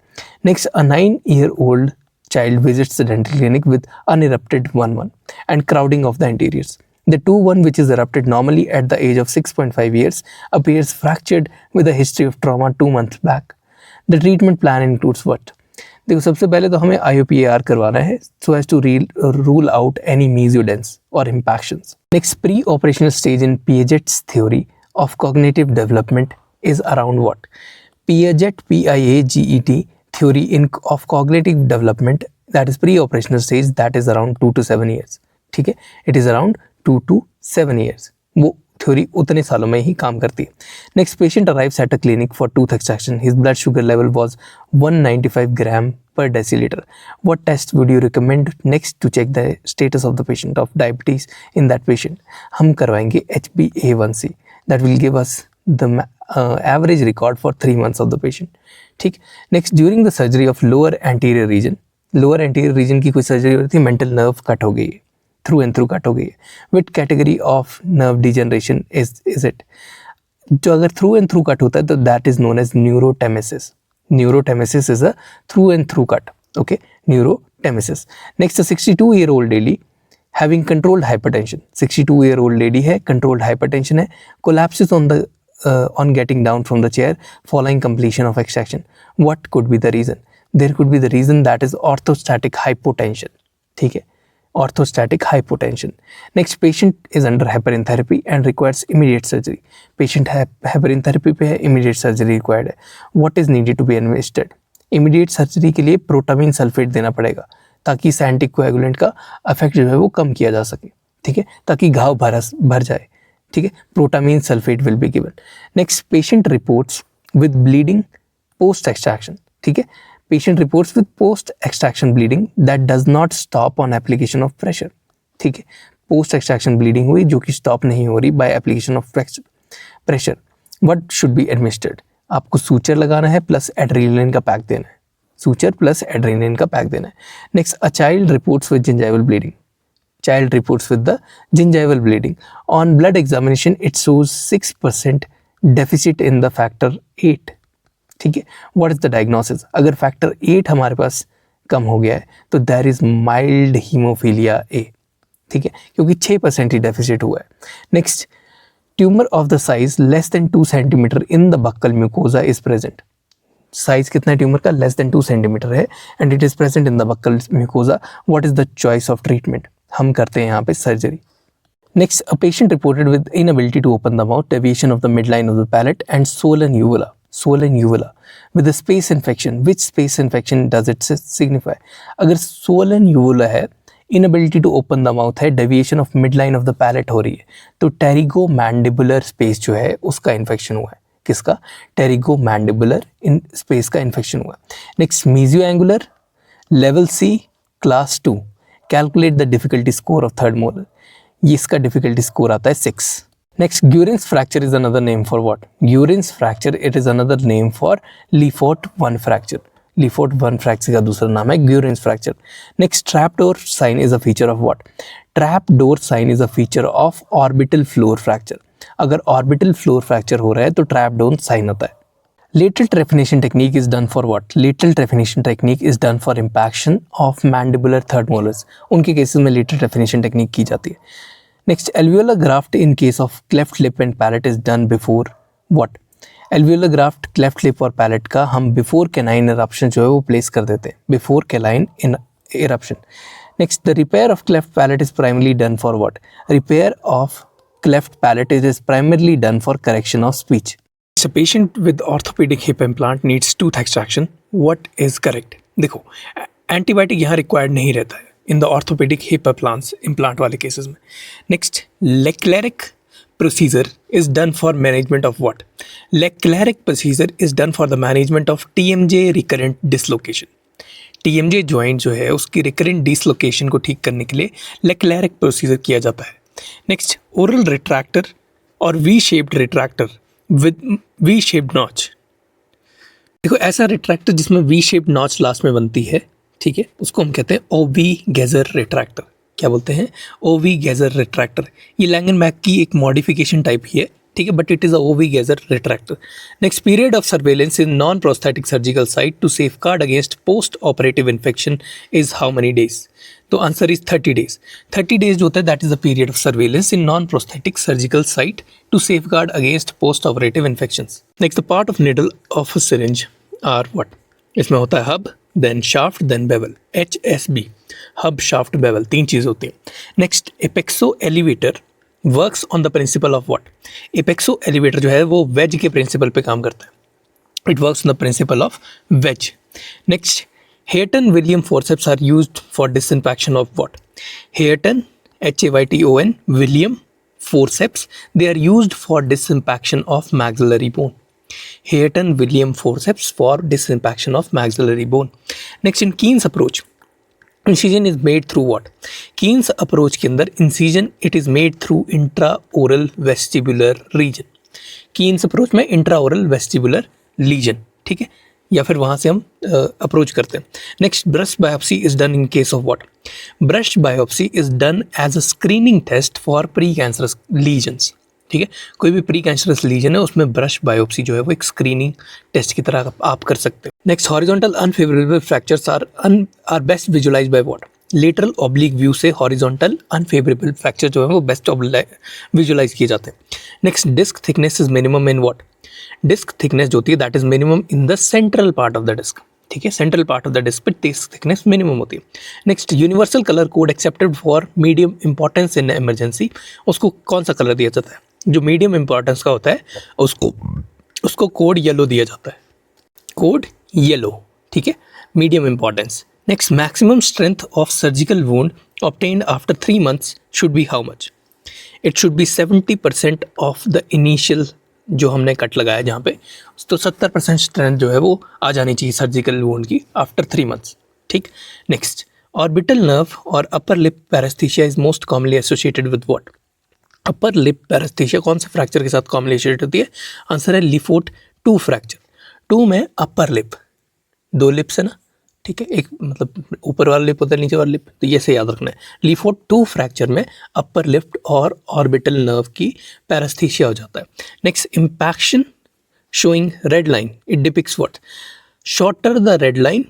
Next, a 9-year-old child visits the dental clinic with unerupted 1-1 and crowding of the anteriors. The 2-1 which is erupted normally at the age of 6.5 years appears fractured with a history of trauma 2 months back. The treatment plan includes what? देखो, सबसे पहले तो हमें IOPAR करवाना है so as to rule out any mesiodens or impactions. Next, pre-operational stage in Piaget's theory of cognitive development is around what? Piaget, Piaget theory of cognitive development, that is pre-operational stage, that is around 2 to 7 years. ठीक है, it is around to 7 years. वो theory उतने सालों में ही काम करती है. Next, patient arrives at a clinic for tooth extraction. His blood sugar level was 195 gram per deciliter. What test would you recommend next to check the status of the patient of diabetes in that patient? हम करवाएंगे HbA1c. That will give us the average record for 3 months of the patient. ठीक. Next, during the surgery of lower anterior region की कोई surgery हो रही थी, mental nerve cut हो गई है, through and through कट हो गई है. Which category of nerve degeneration is it? जो अगर through and through कट होता है तो that is known as neurotemesis. Neurotemesis is a through and through cut. Okay, neurotemesis. Next, a 62-year-old lady having controlled hypertension. 62-year-old lady है, controlled hypertension है, collapses on getting down from the chair following completion of extraction. What could be the reason? There could be the reason that is orthostatic hypotension. ठीक है, orthostatic hypotension. Next, patient is under heparin therapy and requires immediate surgery. Patient heparin therapy पे है, immediate surgery required है. What is needed to be administered? Immediate surgery के लिए protamine sulphate देना पड़ेगा ताकि इस एंटीकोएगुलेंट का इफेक्ट जो है वो कम किया जा सके. ठीक है, ताकि घाव भर जाए. ठीक है, protamine sulphate will be given. Next, patient reports with bleeding post extraction. ठीक है, patient reports with post extraction bleeding that does not stop on application of pressure. ठीक है, post extraction bleeding हुई जो कि stop नहीं हो रही by application of pressure. What should be administered? आपको सूचर लगाना है प्लस एड्रेनलिन का पैक देना है. सूचर प्लस एड्रेनलिन का पैक देना है. Next, a child reports with gingival bleeding. Child reports with the gingival bleeding. On blood examination, it shows 6% deficit in the factor 8. ठीक है, व्हाट इज द डायग्नोसिस? अगर factor 8 हमारे पास कम हो गया है तो there is mild haemophilia A. ठीक है, क्योंकि 6% ही डेफिसिट हुआ है. Next, tumour of the size less than 2 centimetre in the buccal mucosa is present. Size कितना है ट्यूमर का? लेस देन 2 सेंटीमीटर है and it is present in the buccal mucosa. What is the choice of treatment? हम करते हैं यहाँ पे surgery. Next, a patient reported with inability to open the mouth, deviation of the mid line of the palate and swollen uvula with a space infection. Which space infection does it signify? अगर swollen uvula है, inability to open the mouth है, deviation of midline of the palate हो रही है, तो pterygomandibular space जो है उसका इन्फेक्शन हुआ है. किसका? pterygomandibular space का इन्फेक्शन हुआ. Next, mesioangular level C class 2. Calculate the difficulty score of third molar. ये इसका difficulty score आता है 6. Next, Guerin's fracture is another name for what? Guerin's fracture, it is another name for Lefort 1 fracture. Lefort 1 fracture का दूसरा नाम है Guerin's fracture. Next, trapdoor sign is a feature of what? Trapdoor sign is a feature of orbital floor fracture. अगर orbital floor fracture हो रहा है तो trapdoor sign होता है. Lateral trephination technique is done for what? Lateral trephination technique is done for impaction of mandibular third molars. उनके cases में lateral trephination technique की जाती है. Next, alveolar graft in case of cleft lip and palate is done before what? Alveolar graft cleft lip और palate का हम before canine eruption जो है वो place कर देते हैं. Before canine eruption. Next, the repair of cleft palate is primarily done for what? Repair of cleft palate is primarily done for correction of speech. A patient with orthopedic hip implant needs tooth extraction. What is correct? देखो, antibiotic यहाँ required नहीं रहता है in the orthopedic hip implant वाले cases में. Next, Leclerc procedure is done for management of what? Leclerc procedure is done for the management of TMJ recurrent dislocation. TMJ joint जो है उसकी recurrent dislocation को ठीक करने के लिए Leclerc procedure किया जाता है. Next, oral retractor और V-shaped retractor with V-shaped notch. देखो, ऐसा रिट्रैक्टर जिसमें V-shaped notch लास्ट में बनती है, ठीक है, उसको हम कहते हैं OV गैजर रिट्रैक्टर. क्या बोलते हैं? OV गैजर रिट्रैक्टर. ये लैंगनबैक की एक मॉडिफिकेशन टाइप ही है, ठीक है, but it is a OV गैजर retractor. Next, period of surveillance in non prosthetic surgical site to safeguard against post operative infection is how many days? तो आंसर इज 30 days. 30 days जो होता है that is the period of surveillance in non prosthetic surgical site to safeguard against post operative infections. Next, the part of needle of a syringe are what? इसमें होता है hub, then shaft, then bevel. HSB, hub, shaft, bevel, 3 चीज़ होती हैं. Next, Apexo elevator works on the principle of what? Apexo elevator जो है वो veg के प्रिंसिपल पे काम करता है. It works on the principle of ways. Next, Hairton William forceps are used for disinfection of what? Hairton HAYTON, William forceps. They are used for disimpaction of maxillary bone. Hayton William forceps for disimpaction of maxillary bone. Next, in Keen's approach, incision is made through what? Keen's approach के अंदर incision it is made through intraoral vestibular region. Keen's approach में intraoral vestibular lesion, ठीक है, या फिर वहाँ से हम अप्रोच करते हैं. Next, breast biopsy is done in case of what? Breast biopsy is done as a screening test for precancerous lesions. ठीक है, कोई भी प्री कैंसरस लीजन है उसमें ब्रेस्ट बायोप्सी जो है वो एक स्क्रीनिंग टेस्ट की तरह आप कर सकते हो. Next, horizontal unfavourable fractures are best visualised by what? Lateral oblique view से हॉरिजॉन्टल अनफेवरेबल फ्रैक्चर जो है वो बेस्ट विजुअलाइज किए जाते हैं. Next, disc thickness is minimum in what? Disc thickness जो होती है that is minimum in the central part of the disc. ठीक है, central part of the disc पे डिस्क थिकनेस मिनिमम होती है. Next, universal colour code accepted for medium importance in emergency. उसको कौन सा कलर दिया जाता है? जो मीडियम इंपॉर्टेंस का होता है उसको कोड येलो दिया जाता है. Code yellow. ठीक है, medium importance. Next, maximum strength of surgical wound obtained after 3 months should be how much? It should be 70% of the initial जो हमने कट लगाया जहाँ पे, तो 70% स्ट्रेंथ जो है वो आ जानी चाहिए सर्जिकल वुंड की आफ्टर 3 months. ठीक. नेक्स्ट, ऑर्बिटल नर्व और upper lip paraesthesia is most commonly associated with what? Upper lip paraesthesia कौन से फ्रैक्चर के साथ कॉमनली एसोसिएटेड होती है? आंसर है लिफोर्ट 2 फ्रैक्चर. 2 में अपर लिप, 2 लिप्स है ना, ठीक है, एक मतलब ऊपर वाला लिप होता है, नीचे वाला लिप, तो ये से याद रखना है. लिफोर्ट 2 फ्रैक्चर में अपर लिप और ऑर्बिटल नर्व की पैरेस्थीसिया हो जाता है. Next, impaction showing red line, it depicts what? Shorter the red line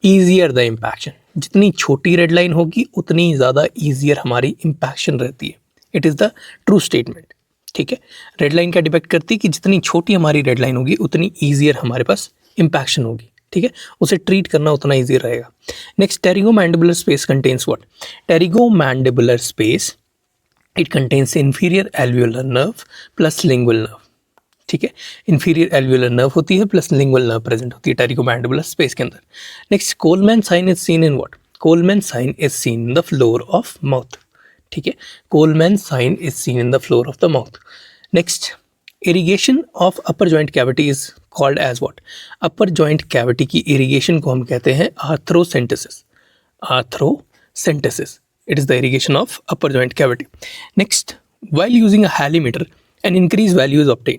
easier the impaction. जितनी छोटी रेड लाइन होगी उतनी ज़्यादा ईजियर हमारी इम्पैक्शन रहती है. It is the true statement. ठीक है, रेड लाइन क्या डिपेक्ट करती है कि जितनी छोटी हमारी रेड लाइन होगी उतनी ईजियर हमारे पास इम्पैक्शन होगी. ठीक है, उसे ट्रीट करना उतना ईजी रहेगा. Next, pterygomandibular space contains what? Pterygomandibular space it contains inferior alveolar nerve plus lingual nerve. ठीक है, इंफीरियर एल्वियोलर नर्व होती है प्लस लिंगुअल नर्व प्रेजेंट होती है टेरिगोमैंडिबुलर स्पेस के अंदर. Next, Coleman sign is seen in what? Coleman sign is seen in the floor of mouth. ठीक है, Coleman sign is seen in the floor of the mouth. Next, irrigation of upper joint cavity is called as what? Upper joint cavity की irrigation को हम कहते हैं arthrocentesis. Arthrocentesis, it is the irrigation of upper joint cavity. Next, while using a halimeter an increase value is obtain.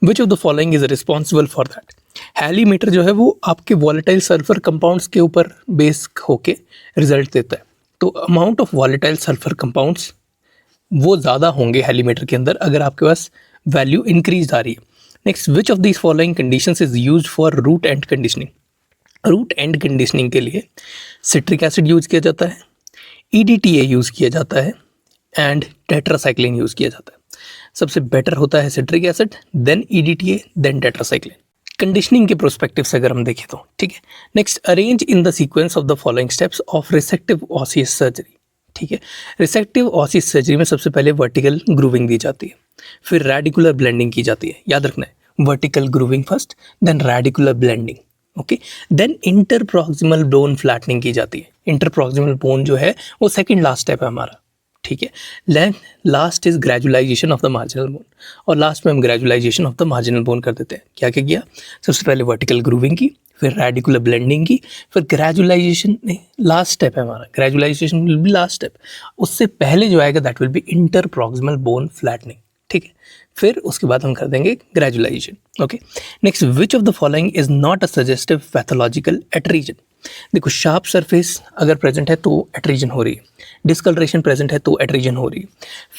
Which of the following is responsible for that? Halimeter जो है वो आपके volatile sulphur compounds के ऊपर base होके result देता है. तो amount of volatile sulphur compounds वो ज़्यादा होंगे हैलीमीटर के अंदर अगर आपके पास वैल्यू इंक्रीज आ रही है. Next, which of these following conditions is used for root end conditioning? Root end conditioning के लिए सिट्रिक एसिड यूज किया जाता है, EDTA यूज़ किया जाता है एंड टेट्रासाइक्लिन यूज़ किया जाता है. सबसे बेटर होता है citric acid, then EDTA, then tetracycline. Conditioning के प्रोस्पेक्टिव से अगर हम देखें तो ठीक है. Next, arrange in the sequence of the following steps of resective osseous surgery. ठीक है, रिसेक्टिव ऑसियस सर्जरी में सबसे पहले वर्टिकल ग्रूविंग दी जाती है, फिर रेडिकुलर ब्लेंडिंग की जाती है. याद रखना है, vertical grooving first, then radicular blending. Okay, then interproximal bone flattening की जाती है. इंटरप्रॉक्सिमल बोन जो है वो सेकंड लास्ट स्टेप है हमारा. ठीक है, then last is gradualization of the marginal bone, और लास्ट में हम gradualization of the marginal bone कर देते हैं. क्या क्या किया? सबसे पहले वर्टिकल ग्रूविंग की, फिर रेडिकुलर ब्लेंडिंग की, फिर ग्रेजुलाइजेशन. नहीं, लास्ट स्टेप है हमारा, gradualization will be last step. उससे पहले जो आएगा that will be interproximal bone flattening. ठीक है, फिर उसके बाद हम कर देंगे gradualization. Okay, next, which of the following is not a suggestive pathological attrition? देखो, शार्प सरफेस अगर प्रेजेंट है तो एट्रीजन हो रही है, डिस्कलरेशन प्रेजेंट है तो एट्रीजन हो रही है,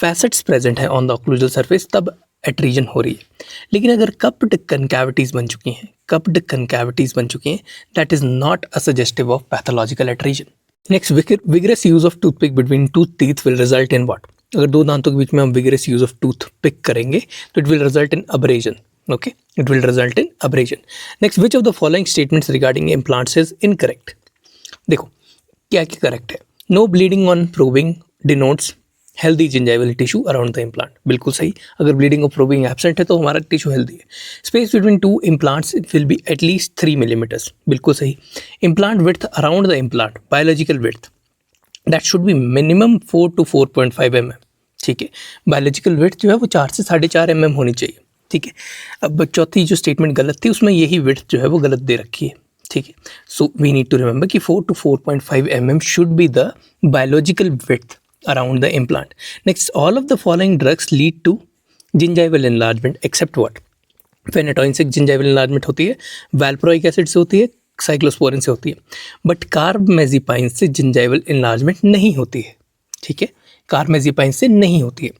फैसेट्स प्रेजेंट है ऑन द ऑक्लूजल सरफेस तब एट्रीजन हो रही है. लेकिन अगर कप्ड कनकैविटीज बन चुकी हैं, कप्ड कनकैविटीज बन चुकी हैं, that is not a suggestive of pathological attrition. Next, vigorous use of toothpick between tooth teeth will result in what? अगर दो दांतों के बीच में हम vigorous use of tooth pick करेंगे तो it will result in abrasion. Okay, it will result in abrasion. Next, which of the following statements regarding implants is incorrect? देखो, क्या क्या करेक्ट है? No bleeding on probing denotes healthy gingival tissue around the implant. बिल्कुल सही. अगर bleeding और probing absent है तो हमारा टिश्यू हेल्दी है. Space between 2 implants will be at least 3 millimeters. बिल्कुल सही. Implant width around the implant, biological width that should be minimum 4 to 4.5 mm, ठीक है। बायोलॉजिकल विड्थ जो है वो 4 से 4.5 mm होनी चाहिए, ठीक है। अब चौथी जो स्टेटमेंट गलत थी उसमें यही विड्थ जो है वो गलत दे रखी है, ठीक है। So we need to remember कि 4 to 4.5 mm should be the biological width around the implant. Next, all of the following drugs lead to gingival enlargement except what? Phenytoin से जिंजाइवल एनलार्जमेंट होती है, वैल्प्रोइक एसिड से होती है, cyclosporin से होती है, बट कार्बमेज़ेपाइन से जिंजाइवल एनलार्जमेंट नहीं होती है, ठीक है। कार्बमेज़ेपाइन से नहीं होती है।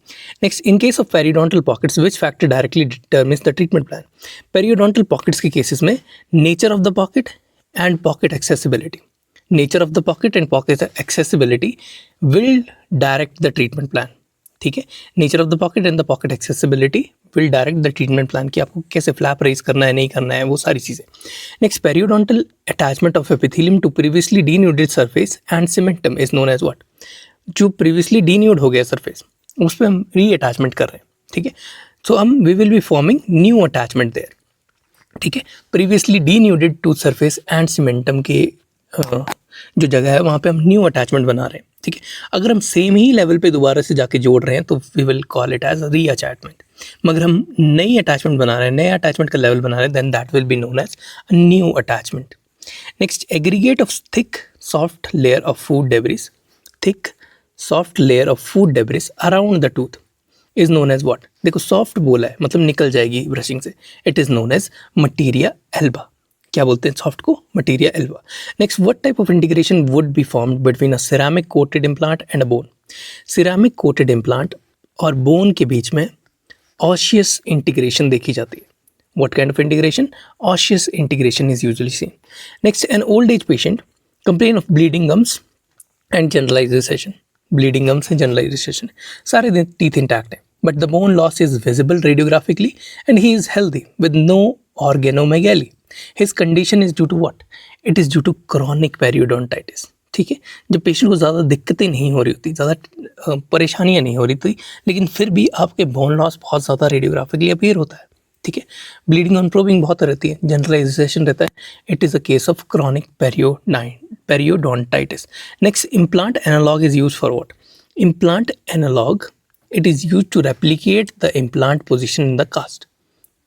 Next, in case of periodontal pockets which factor directly determines the treatment plan? Periodontal pockets के केसेस में nature of the pocket and pocket accessibility, nature of the pocket and pocket accessibility will direct the treatment plan, ठीक है। Nature of the pocket and the pocket accessibility will direct the treatment plan कि आपको कैसे flap raise करना है, नहीं करना है, वो सारी चीज़ें। Next, periodontal attachment of epithelium to previously denuded surface and cementum is known as what? जो प्रीवियसली डीन्यूड हो गया सरफेस उस पर हम री अटैचमेंट कर रहे हैं, ठीक है। सो हम we will be forming new attachment there, ठीक है। Previously denuded to surface and cementum के जो जगह है वहाँ पे हम न्यू अटैचमेंट बना रहे हैं, ठीक है। अगर हम सेम ही लेवल पे दोबारा से जाके जोड़ रहे हैं तो we will call it as reattachment. मगर हम नई अटैचमेंट बना रहे हैं, नया अटैचमेंट का लेवल बना रहे हैं, then that will be known as a new attachment. Next, aggregate of thick soft layer of food debris, thick soft layer of food debris around the tooth is known as what? देखो soft बोला है मतलब निकल जाएगी brushing से, it is known as materia alba. क्या बोलते हैं सॉफ्ट को? Materia alba. Next, what type of integration would be formed between a ceramic coated implant and a bone? Ceramic coated implant और बोन के बीच में ऑशियस इंटीग्रेशन देखी जाती है। What kind of integration? Osseous integration is usually seen. Next, an old age patient complain of bleeding gums and generalization. Bleeding gums and generalization. सारे teeth intact हैं, but the bone loss is visible radiographically and he is healthy with no organomegaly. His condition is due to what? It is due to chronic periodontitis. ठीक है, जब patient को ज़्यादा दिक्कतें नहीं हो रही होती, ज़्यादा परेशानियाँ नहीं हो रही थी, लेकिन फिर भी आपके बोन लॉस बहुत ज़्यादा रेडियोग्राफिकली अपीयर होता है, ठीक है। ब्लीडिंग ऑन प्रोबिंग बहुत रहती है, जनरलाइजेशन रहता है, it is a case of chronic periodontitis. Next, implant analogue is use for what? Implant analogue it is use to replicate the implant position in the cast,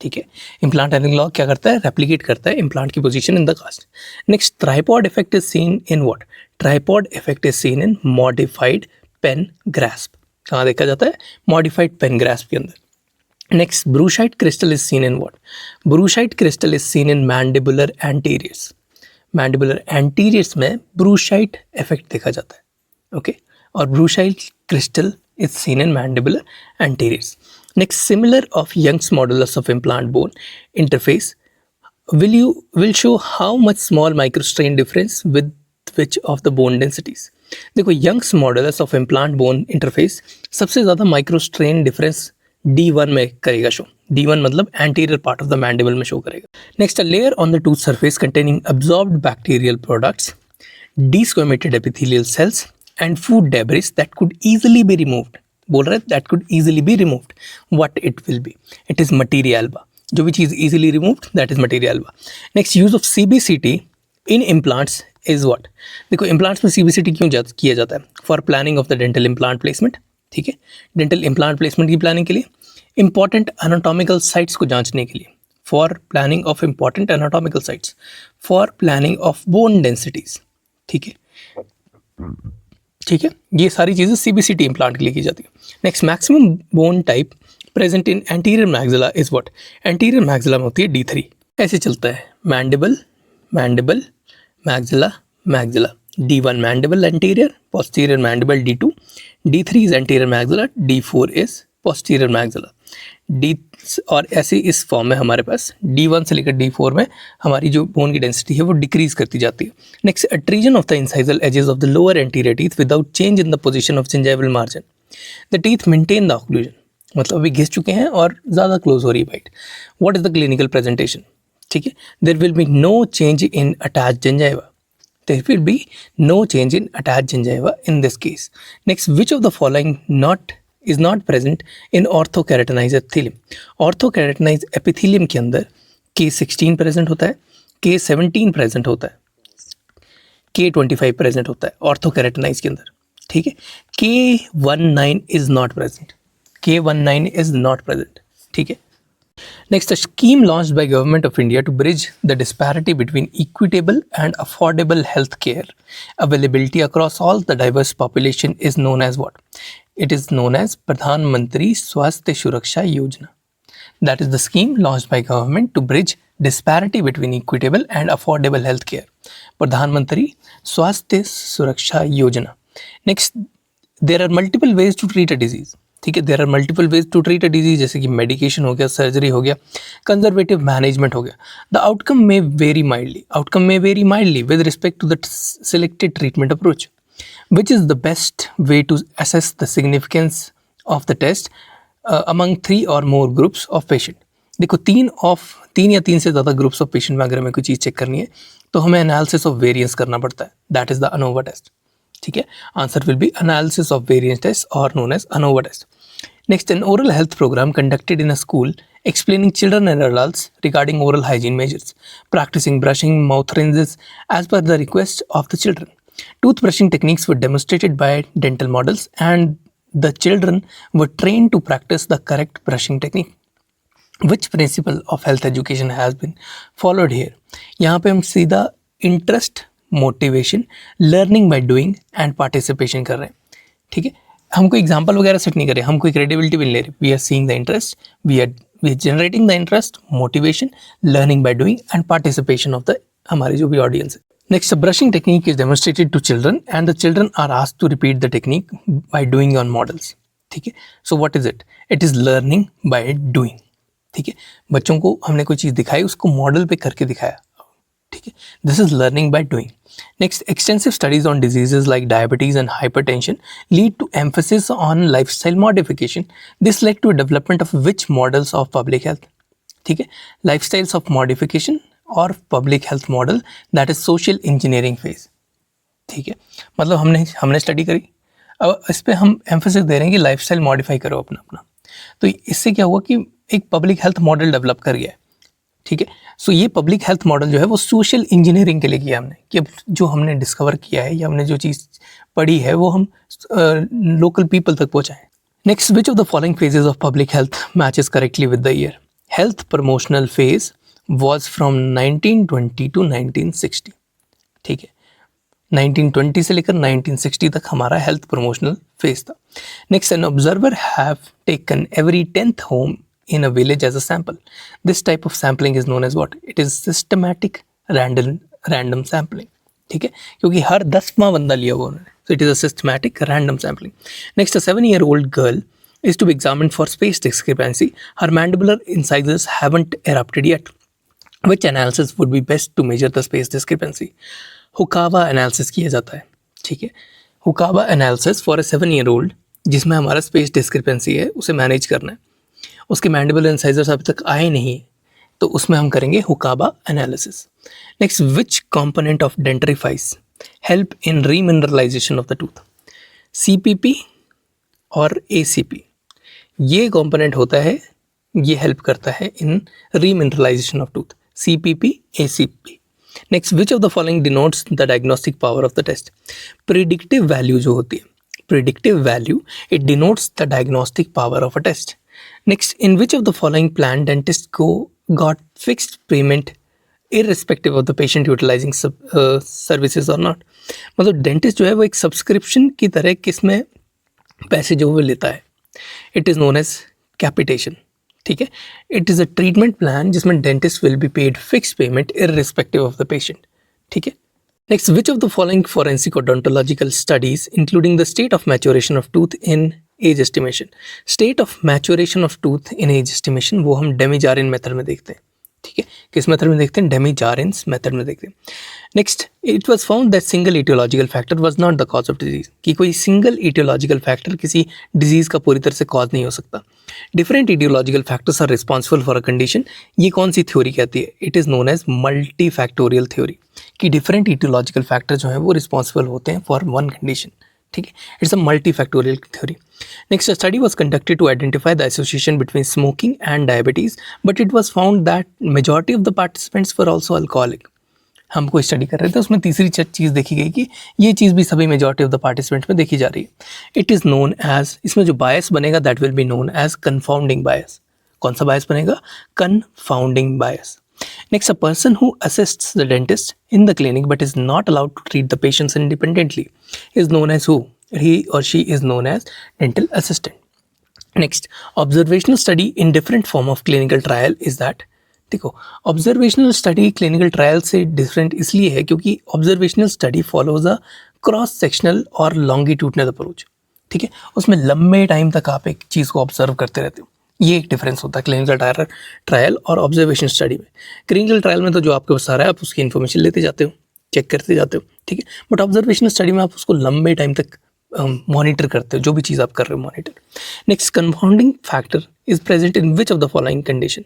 ठीक है। Implant analogue क्या करता है? रेप्लिकेट करता है implant की position in the cast. Next, tripod effect is seen in what? Tripod effect is seen in modified pen grasp. कहाँ देखा जाता है? मॉडिफाइड पेन ग्रास्प के अंदर। Next, brushite crystal is seen in what? Brushite crystal is seen in mandibular anteriors. Mandibular anteriors में brushite effect देखा जाता है, ओके। और brushite crystal is seen in mandibular anteriors. Next, similar of Young's modulus of implant bone interface will show how much small microstrain difference with which of the bone densities. देखो Young's modulus of implant bone interface सबसे ज़्यादा microstrain difference D1 में करेगा show. D1 मतलब anterior part of the mandible में show करेगा। Next, a layer on the tooth surface containing absorbed bacterial products, desquamated epithelial cells and food debris that could easily be removed. बोल रहे that could easily be removed, what it will be? It is materia alba. जो भी चीज़ easily removed that is materia alba. Next, use of CBCT in implants is what? देखो implants में CBCT क्यों किया जाता है? For planning of the dental implant placement, ठीक है। डेंटल इम्प्लांट प्लेसमेंट की प्लानिंग के लिए, इंपॉर्टेंट एनाटॉमिकल साइट्स को जांचने के लिए, for planning of important anatomical sites, for planning of bone densities, ठीक है, ठीक है। ये सारी चीज़ें CBCT इम्प्लांट के लिए की जाती है। Next, maximum bone type present in anterior maxilla is what? Anterior maxilla में होती है D3। ऐसे चलता है mandible, mandible, maxilla, maxilla. D1 mandible anterior, posterior mandible D2, D3 is anterior maxilla, D4 is posterior maxilla. D और ऐसे इस form में हमारे पास D1 से लेकर D4 में हमारी जो बोन की डेंसिटी है वो डिक्रीज करती जाती है। Next, attrition of the incisal edges of the lower anterior teeth without change in the position of gingival margin, the teeth maintain the occlusion, मतलब अभी घिस चुके हैं और ज़्यादा क्लोज हो रही है bite. What is the clinical presentation? ठीक है, there will be no change in attach gingiva, there will be no change in attached gingiva in this case. Next, which of the following is not present in orthokeratinized epithelium? Orthokeratinized epithelium के अंदर K16 present होता है, K17 present होता है, K25 present होता है ऑर्थोकेरेटिनाइज के अंदर, ठीक है। K19 is not present, K19 is not present, ठीक है। Next, a scheme launched by Government of India to bridge the disparity between equitable and affordable health care availability across all the diverse population is known as what? It is known as Pradhan Mantri Swasthya Suraksha Yojana. That is the scheme launched by government to bridge disparity between equitable and affordable health care. Pradhan Mantri Swasthya Suraksha Yojana. Next, there are multiple ways to treat a disease. ठीक है, there are multiple ways to treat a disease, जैसे कि medication हो गया, surgery हो गया, conservative management हो गया. The outcome may vary mildly with respect to the selected treatment approach. Which is the best way to assess the significance of the test among 3 और मोर groups of patient. देखो, 3 या 3 से ज़्यादा groups of patient में अगर हमें कोई चीज़ check करनी है तो हमें एनालिसिस ऑफ वेरिएंस करना पड़ता है. That is the ANOVA test. ठीक है, answer will be analysis of variance test और known as ANOVA test. Next, an oral health program conducted in a school explaining children and adults regarding oral hygiene measures, practicing brushing, mouth rinses as per the request of the children. Toothbrushing techniques were demonstrated by dental models and the children were trained to practice the correct brushing technique. Which principle of health education has been followed here? यहाँ पे हम सीधा interest, motivation, learning by doing and participation कर रहे हैं. ठीक है, हम कोई एग्जाम्पल वगैरह सेट नहीं कर रहे, हम कोई क्रेडिबिलिटी भी नहीं ले रहे. We are seeing the interest, we are generating the interest, motivation, learning by doing and participation of the हमारे जो भी ऑडियंस है. Next, brushing technique is demonstrated to children and the children are asked to repeat the technique by doing on models. ठीक है, so what is it? It is learning by doing. ठीक है, बच्चों को हमने कोई चीज़ दिखाई, उसको मॉडल पे करके दिखाया. ठीक है, this is learning by doing. Next, extensive studies on diseases like diabetes and hypertension lead to emphasis on lifestyle modification. This led to a development of which models of public health? ठीक है, lifestyles of modification और public health model, that is social engineering phase. ठीक है, मतलब हमने study करी, अब इस पर हम एम्फोसिस दे रहे हैं कि लाइफस्टाइल मॉडिफाई करो अपना. तो इससे क्या हुआ कि एक पब्लिक हेल्थ मॉडल डेवलप कर गया है. ठीक है, सो ये पब्लिक हेल्थ मॉडल जो है वो सोशल इंजीनियरिंग के लिए किया हमने, कि अब जो हमने डिस्कवर किया है या हमने जो चीज़ पढ़ी है वो हम लोकल पीपल तक पहुँचाएं. Next, which of the following phases of public health matches correctly with the year? Health promotional phase was from 1920 to 1960. ठीक है, 1920 से लेकर 1960 तक हमारा हेल्थ प्रमोशनल फेज था. Next, an observer have taken every 10th home in a village as a sample. This type of sampling is known as what? It is systematic random sampling. ठीक है, क्योंकि हर 10वां बंदा लिया हुआ उन्होंने. So it is a systematic random sampling. Next, a 7-year-old girl is to be examined for space discrepancy. Her mandibular incisors haven't erupted yet. Which analysis would be best to measure the space discrepancy? Hukawa analysis किया जाता है. ठीक है, Hukawa analysis for a 7-year-old जिसमें हमारा space discrepancy है उसे manage करना है. उसके मैंडिबल इंसाइजर्स अभी तक आए नहीं, तो उसमें हम करेंगे हुकाबा analysis. Next, which component of dentifrice help in remineralization of the tooth? CPP और ACP, ये कंपोनेंट होता है, ये हेल्प करता है in remineralization of tooth. CPP, ACP. Next, which of the following denotes the diagnostic power of the test? Predictive value जो होती है, predictive value, it denotes the diagnostic power of a test. Next, in which of the following plan dentists got fixed payment irrespective of the patient utilizing services or not? मतलब dentist जो है वो एक subscription की तरह किसमें पैसे जो वो लेता है. It is known as capitation. ठीक है, it is a treatment plan जिसमें dentist will be paid fix payment irrespective of the patient. ठीक है. Next, which of the following forensic odontological studies including the state of maturation of tooth in age estimation? State of maturation of tooth in age estimation वो हम डेमीजारिन method में देखते हैं. ठीक है, किस मेथड में देखते हैं? डेमीजारिन्स मेथड में देखते हैं. Next, it was found that single etiological factor was not the cause of disease, कि कोई सिंगल इटियोलॉजिकल फैक्टर किसी डिजीज का पूरी तरह से कॉज नहीं हो सकता. Different etiological factors are responsible for a condition, ये कौन सी थ्योरी कहती है? It is known as multifactorial theory, कि डिफरेंट इटियोलॉजिकल फैक्टर जो हैं वो रिस्पॉन्सिबल होते हैं फॉर वन कंडीशन. ठीक है, it's a multi factorial theory. Next, a study was conducted to identify the association between smoking and diabetes, but it was found that majority of the participants were also alcoholic. हम कोई study कर रहे थे, उसमें तीसरी चीज़ देखी गई कि ये चीज़ भी सभी मेजॉरिटी ऑफ द पार्टिसिपेंट्स में देखी जा रही है। इट इज़ नोन एज, इसमें जो बायस बनेगा that will be known as confounding bias. कौन सा बायस बनेगा? Confounding bias. Next, a person who assists the dentist in the clinic but is not allowed to treat the patients independently is known as who? He or she is known as dental assistant. Next, observational study in different form of clinical trial is that, देखो observational study clinical trial से different इसलिए है क्योंकि observational study follows a cross sectional और longitudinal approach. ठीक है, उसमें लंबे टाइम तक आप एक चीज़ को ऑब्जर्व करते रहते हो। ये एक डिफरेंस होता है क्लिनिकल ट्रायल और ऑब्जर्वेशन स्टडी में। क्लिनिकल ट्रायल में तो जो आपके पास आ रहा है आप उसकी इन्फॉर्मेशन लेते जाते हो, चेक करते जाते हो, ठीक है, बट ऑब्जर्वेशनल स्टडी में आप उसको लंबे टाइम तक मॉनिटर करते हो, जो भी चीज़ आप कर रहे हो monitor. Next, confounding factor is present in which of the following condition?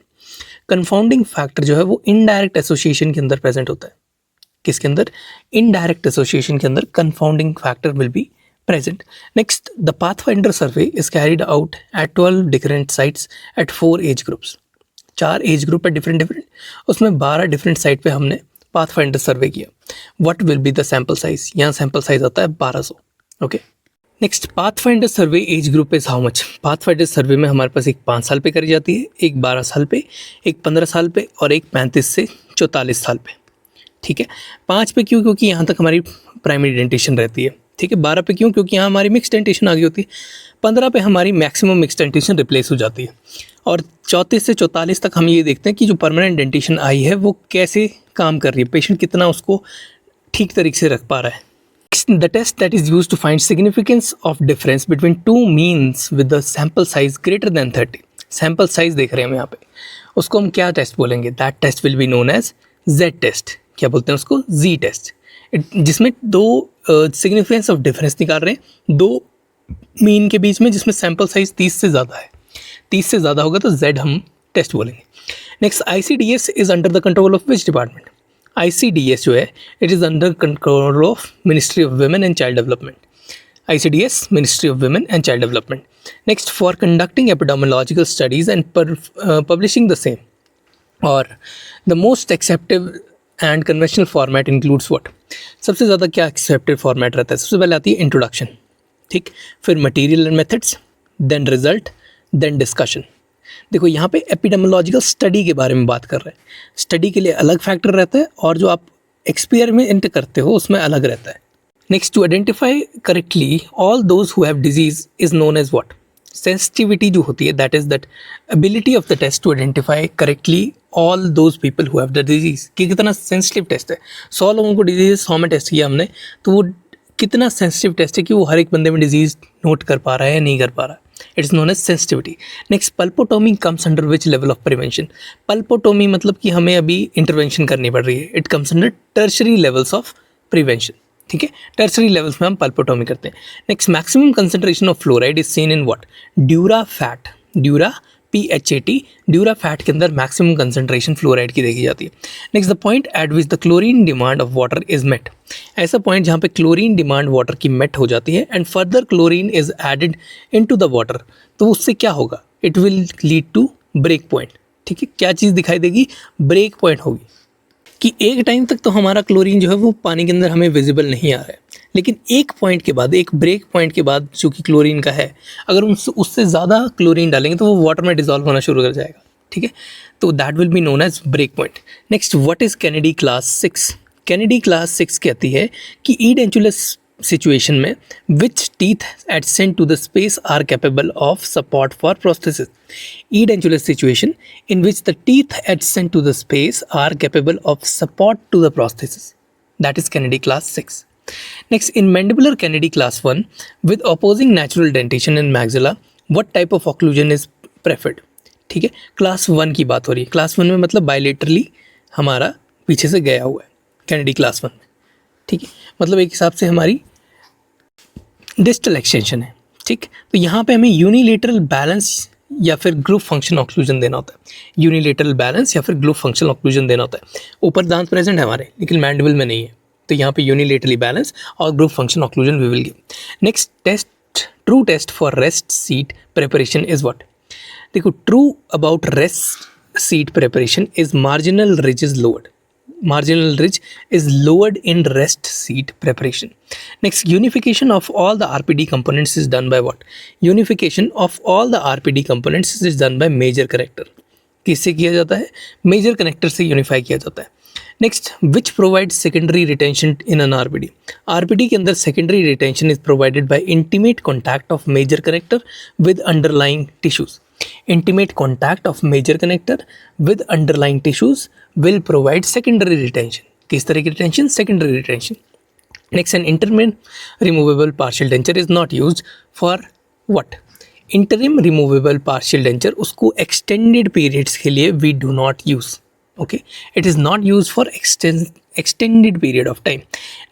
Confounding factor जो है वो इनडायरेक्ट एसोसिएशन के अंदर प्रेजेंट होता है। किसके अंदर? इनडायरेक्ट एसोसिएशन के अंदर confounding factor will be present. Next, the Pathfinder survey is carried out at 12 different sites at 4 age groups. 4 age group है डिफरेंट, उसमें 12 डिफरेंट साइट पे हमने पाथफाइंडर सर्वे किया। What will be the sample size? यहाँ sample size आता है 1200। Okay, next, pathfinder survey age group is how much? Pathfinder survey में हमारे पास एक 5 साल पे करी जाती है, एक 12 साल पे, एक 15 साल पे और एक 35 से 44 साल पे। ठीक है, 5 पे क्यों? क्योंकि यहाँ तक हमारी प्राइमरी डेंटेशन रहती है। ठीक है, 12 पे क्यों? क्योंकि यहाँ हमारी मिक्स डेंटेशन आ गई होती है। 15 पे हमारी मैक्सिमम मिक्स डेंटेशन रिप्लेस हो जाती है और 34 से 44 तक हम ये देखते हैं कि जो परमानेंट डेंटेशन आई है वो कैसे काम कर रही है, पेशेंट कितना उसको ठीक तरीके से रख पा रहा है। The test that is use to find significance of difference between two means with the sample size greater than 30। Sample size देख रहे हैं हम यहाँ पे, उसको हम क्या टेस्ट बोलेंगे? That test will be known as Z test. क्या बोलते हैं उसको? Z test. जिसमें दो सिग्निफिकेंस ऑफ डिफरेंस निकाल रहे हैं दो मीन के बीच में, जिसमें सैम्पल साइज 30 से ज़्यादा है। 30 से ज़्यादा होगा तो जेड हम टेस्ट बोलेंगे। Next, ICDS is under the control of which department? ICDS जो है it is under control of ministry of women and child development. ICDS, ministry of women and child development. Next, for conducting epidemiological studies and publishing the same और the most acceptive and conventional format includes what? सबसे ज़्यादा क्या accepted format रहता है? सबसे पहले आती है इंट्रोडक्शन, ठीक, फिर material and methods, then result, then discussion. देखो यहाँ पे एपिडेमियोलॉजिकल स्टडी के बारे में बात कर रहे हैं। स्टडी के लिए अलग फैक्टर रहता है और जो आप एक्सपेरिमेंट करते हो उसमें अलग रहता है। Next, to identify correctly all those who have disease is known as what? Sensitivity जो होती है that is that ability of the test to identify correctly all those people who have the disease. कि कितना sensitive test है। 100 लोगों को disease 100 में test किया हमने, तो वो कितना सेंसिटिव टेस्ट है कि वो हर एक बंदे में डिजीज नोट कर पा रहा है या नहीं कर पा रहा है। It's known as sensitivity. Next, pulpotomy comes under which level of prevention? Pulpotomy मतलब कि हमें अभी इंटरवेंशन करनी पड़ रही है। It comes under tertiary levels of prevention. ठीक है, टर्शरी लेवल्स में हम पल्पोटोमी करते हैं। Next, maximum concentration of fluoride is seen in what? Dura fat. Dura PHAT, dura fat के अंदर मैक्सिमम कंसंट्रेशन फ्लोराइड की देखी जाती है। Next, the point eight which the chlorine demand of water is met. ऐसा point जहाँ पे chlorine demand water की मेट हो जाती है and further chlorine is added into the water, तो उससे क्या होगा? It will lead to break point. ठीक है, क्या चीज़ दिखाई देगी? ब्रेक पॉइंट होगी कि एक टाइम तक तो हमारा क्लोरीन जो है वो पानी के अंदर हमें विजिबल नहीं आ रहा है, लेकिन एक पॉइंट के बाद, एक ब्रेक पॉइंट के बाद जो कि क्लोरीन का है, अगर उससे ज़्यादा क्लोरीन डालेंगे तो वो वाटर में डिजॉल्व होना शुरू कर जाएगा। ठीक है, तो that will be known as break point. Next, what is Kennedy class 6? Kennedy class 6 कहती है कि ईडेंचुलस सिचुएशन में which teeth adjacent to the space are capable of support for prosthesis. Edentulous situation in which the teeth adjacent to the space are capable of support to the prosthesis, that is Kennedy class 6। Next, in mandibular Kennedy class 1 with opposing natural dentation in maxilla, what type of occlusion is preferred? ठीक है, class 1 की बात हो रही है। Class 1 में मतलब bilaterally हमारा पीछे से गया हुआ है कैनेडी क्लास 1 में। ठीक है, मतलब एक हिसाब से हमारी डिस्टल एक्सटेंशन है। ठीक, तो यहाँ पे हमें यूनिलेटरल बैलेंस या फिर ग्रुप फंक्शन ऑक्लूजन देना होता है। यूनिलेटरल बैलेंस या फिर ग्रुप फंक्शन ऑक्लूजन देना होता है। ऊपर दांत प्रेजेंट है हमारे, लेकिन मैंडिबल में नहीं है, तो यहाँ पे यूनिलेटरली बैलेंस और group function occlusion we will give. Next test, true test for rest seat preparation is what? देखो, true about rest seat preparation is marginal ridges lowered. marginal ridge is lowered in rest seat preparation. Next, unification of all the RPD components is done by what? Unification of all the RPD components is done by major connector. किससे किया जाता है? Major connector से unify किया जाता है. Next, which provide secondary retention in an RPD. RPD के अंदर secondary retention is provided by intimate contact of major connector with underlying tissues. Intimate contact of major connector with underlying tissues will provide secondary retention. किस तरह की retention? Secondary retention. Next, an interim removable partial denture is not used for what? Interim removable partial denture उसको extended periods के लिए we do not use. Okay, it is not used for extended period of time.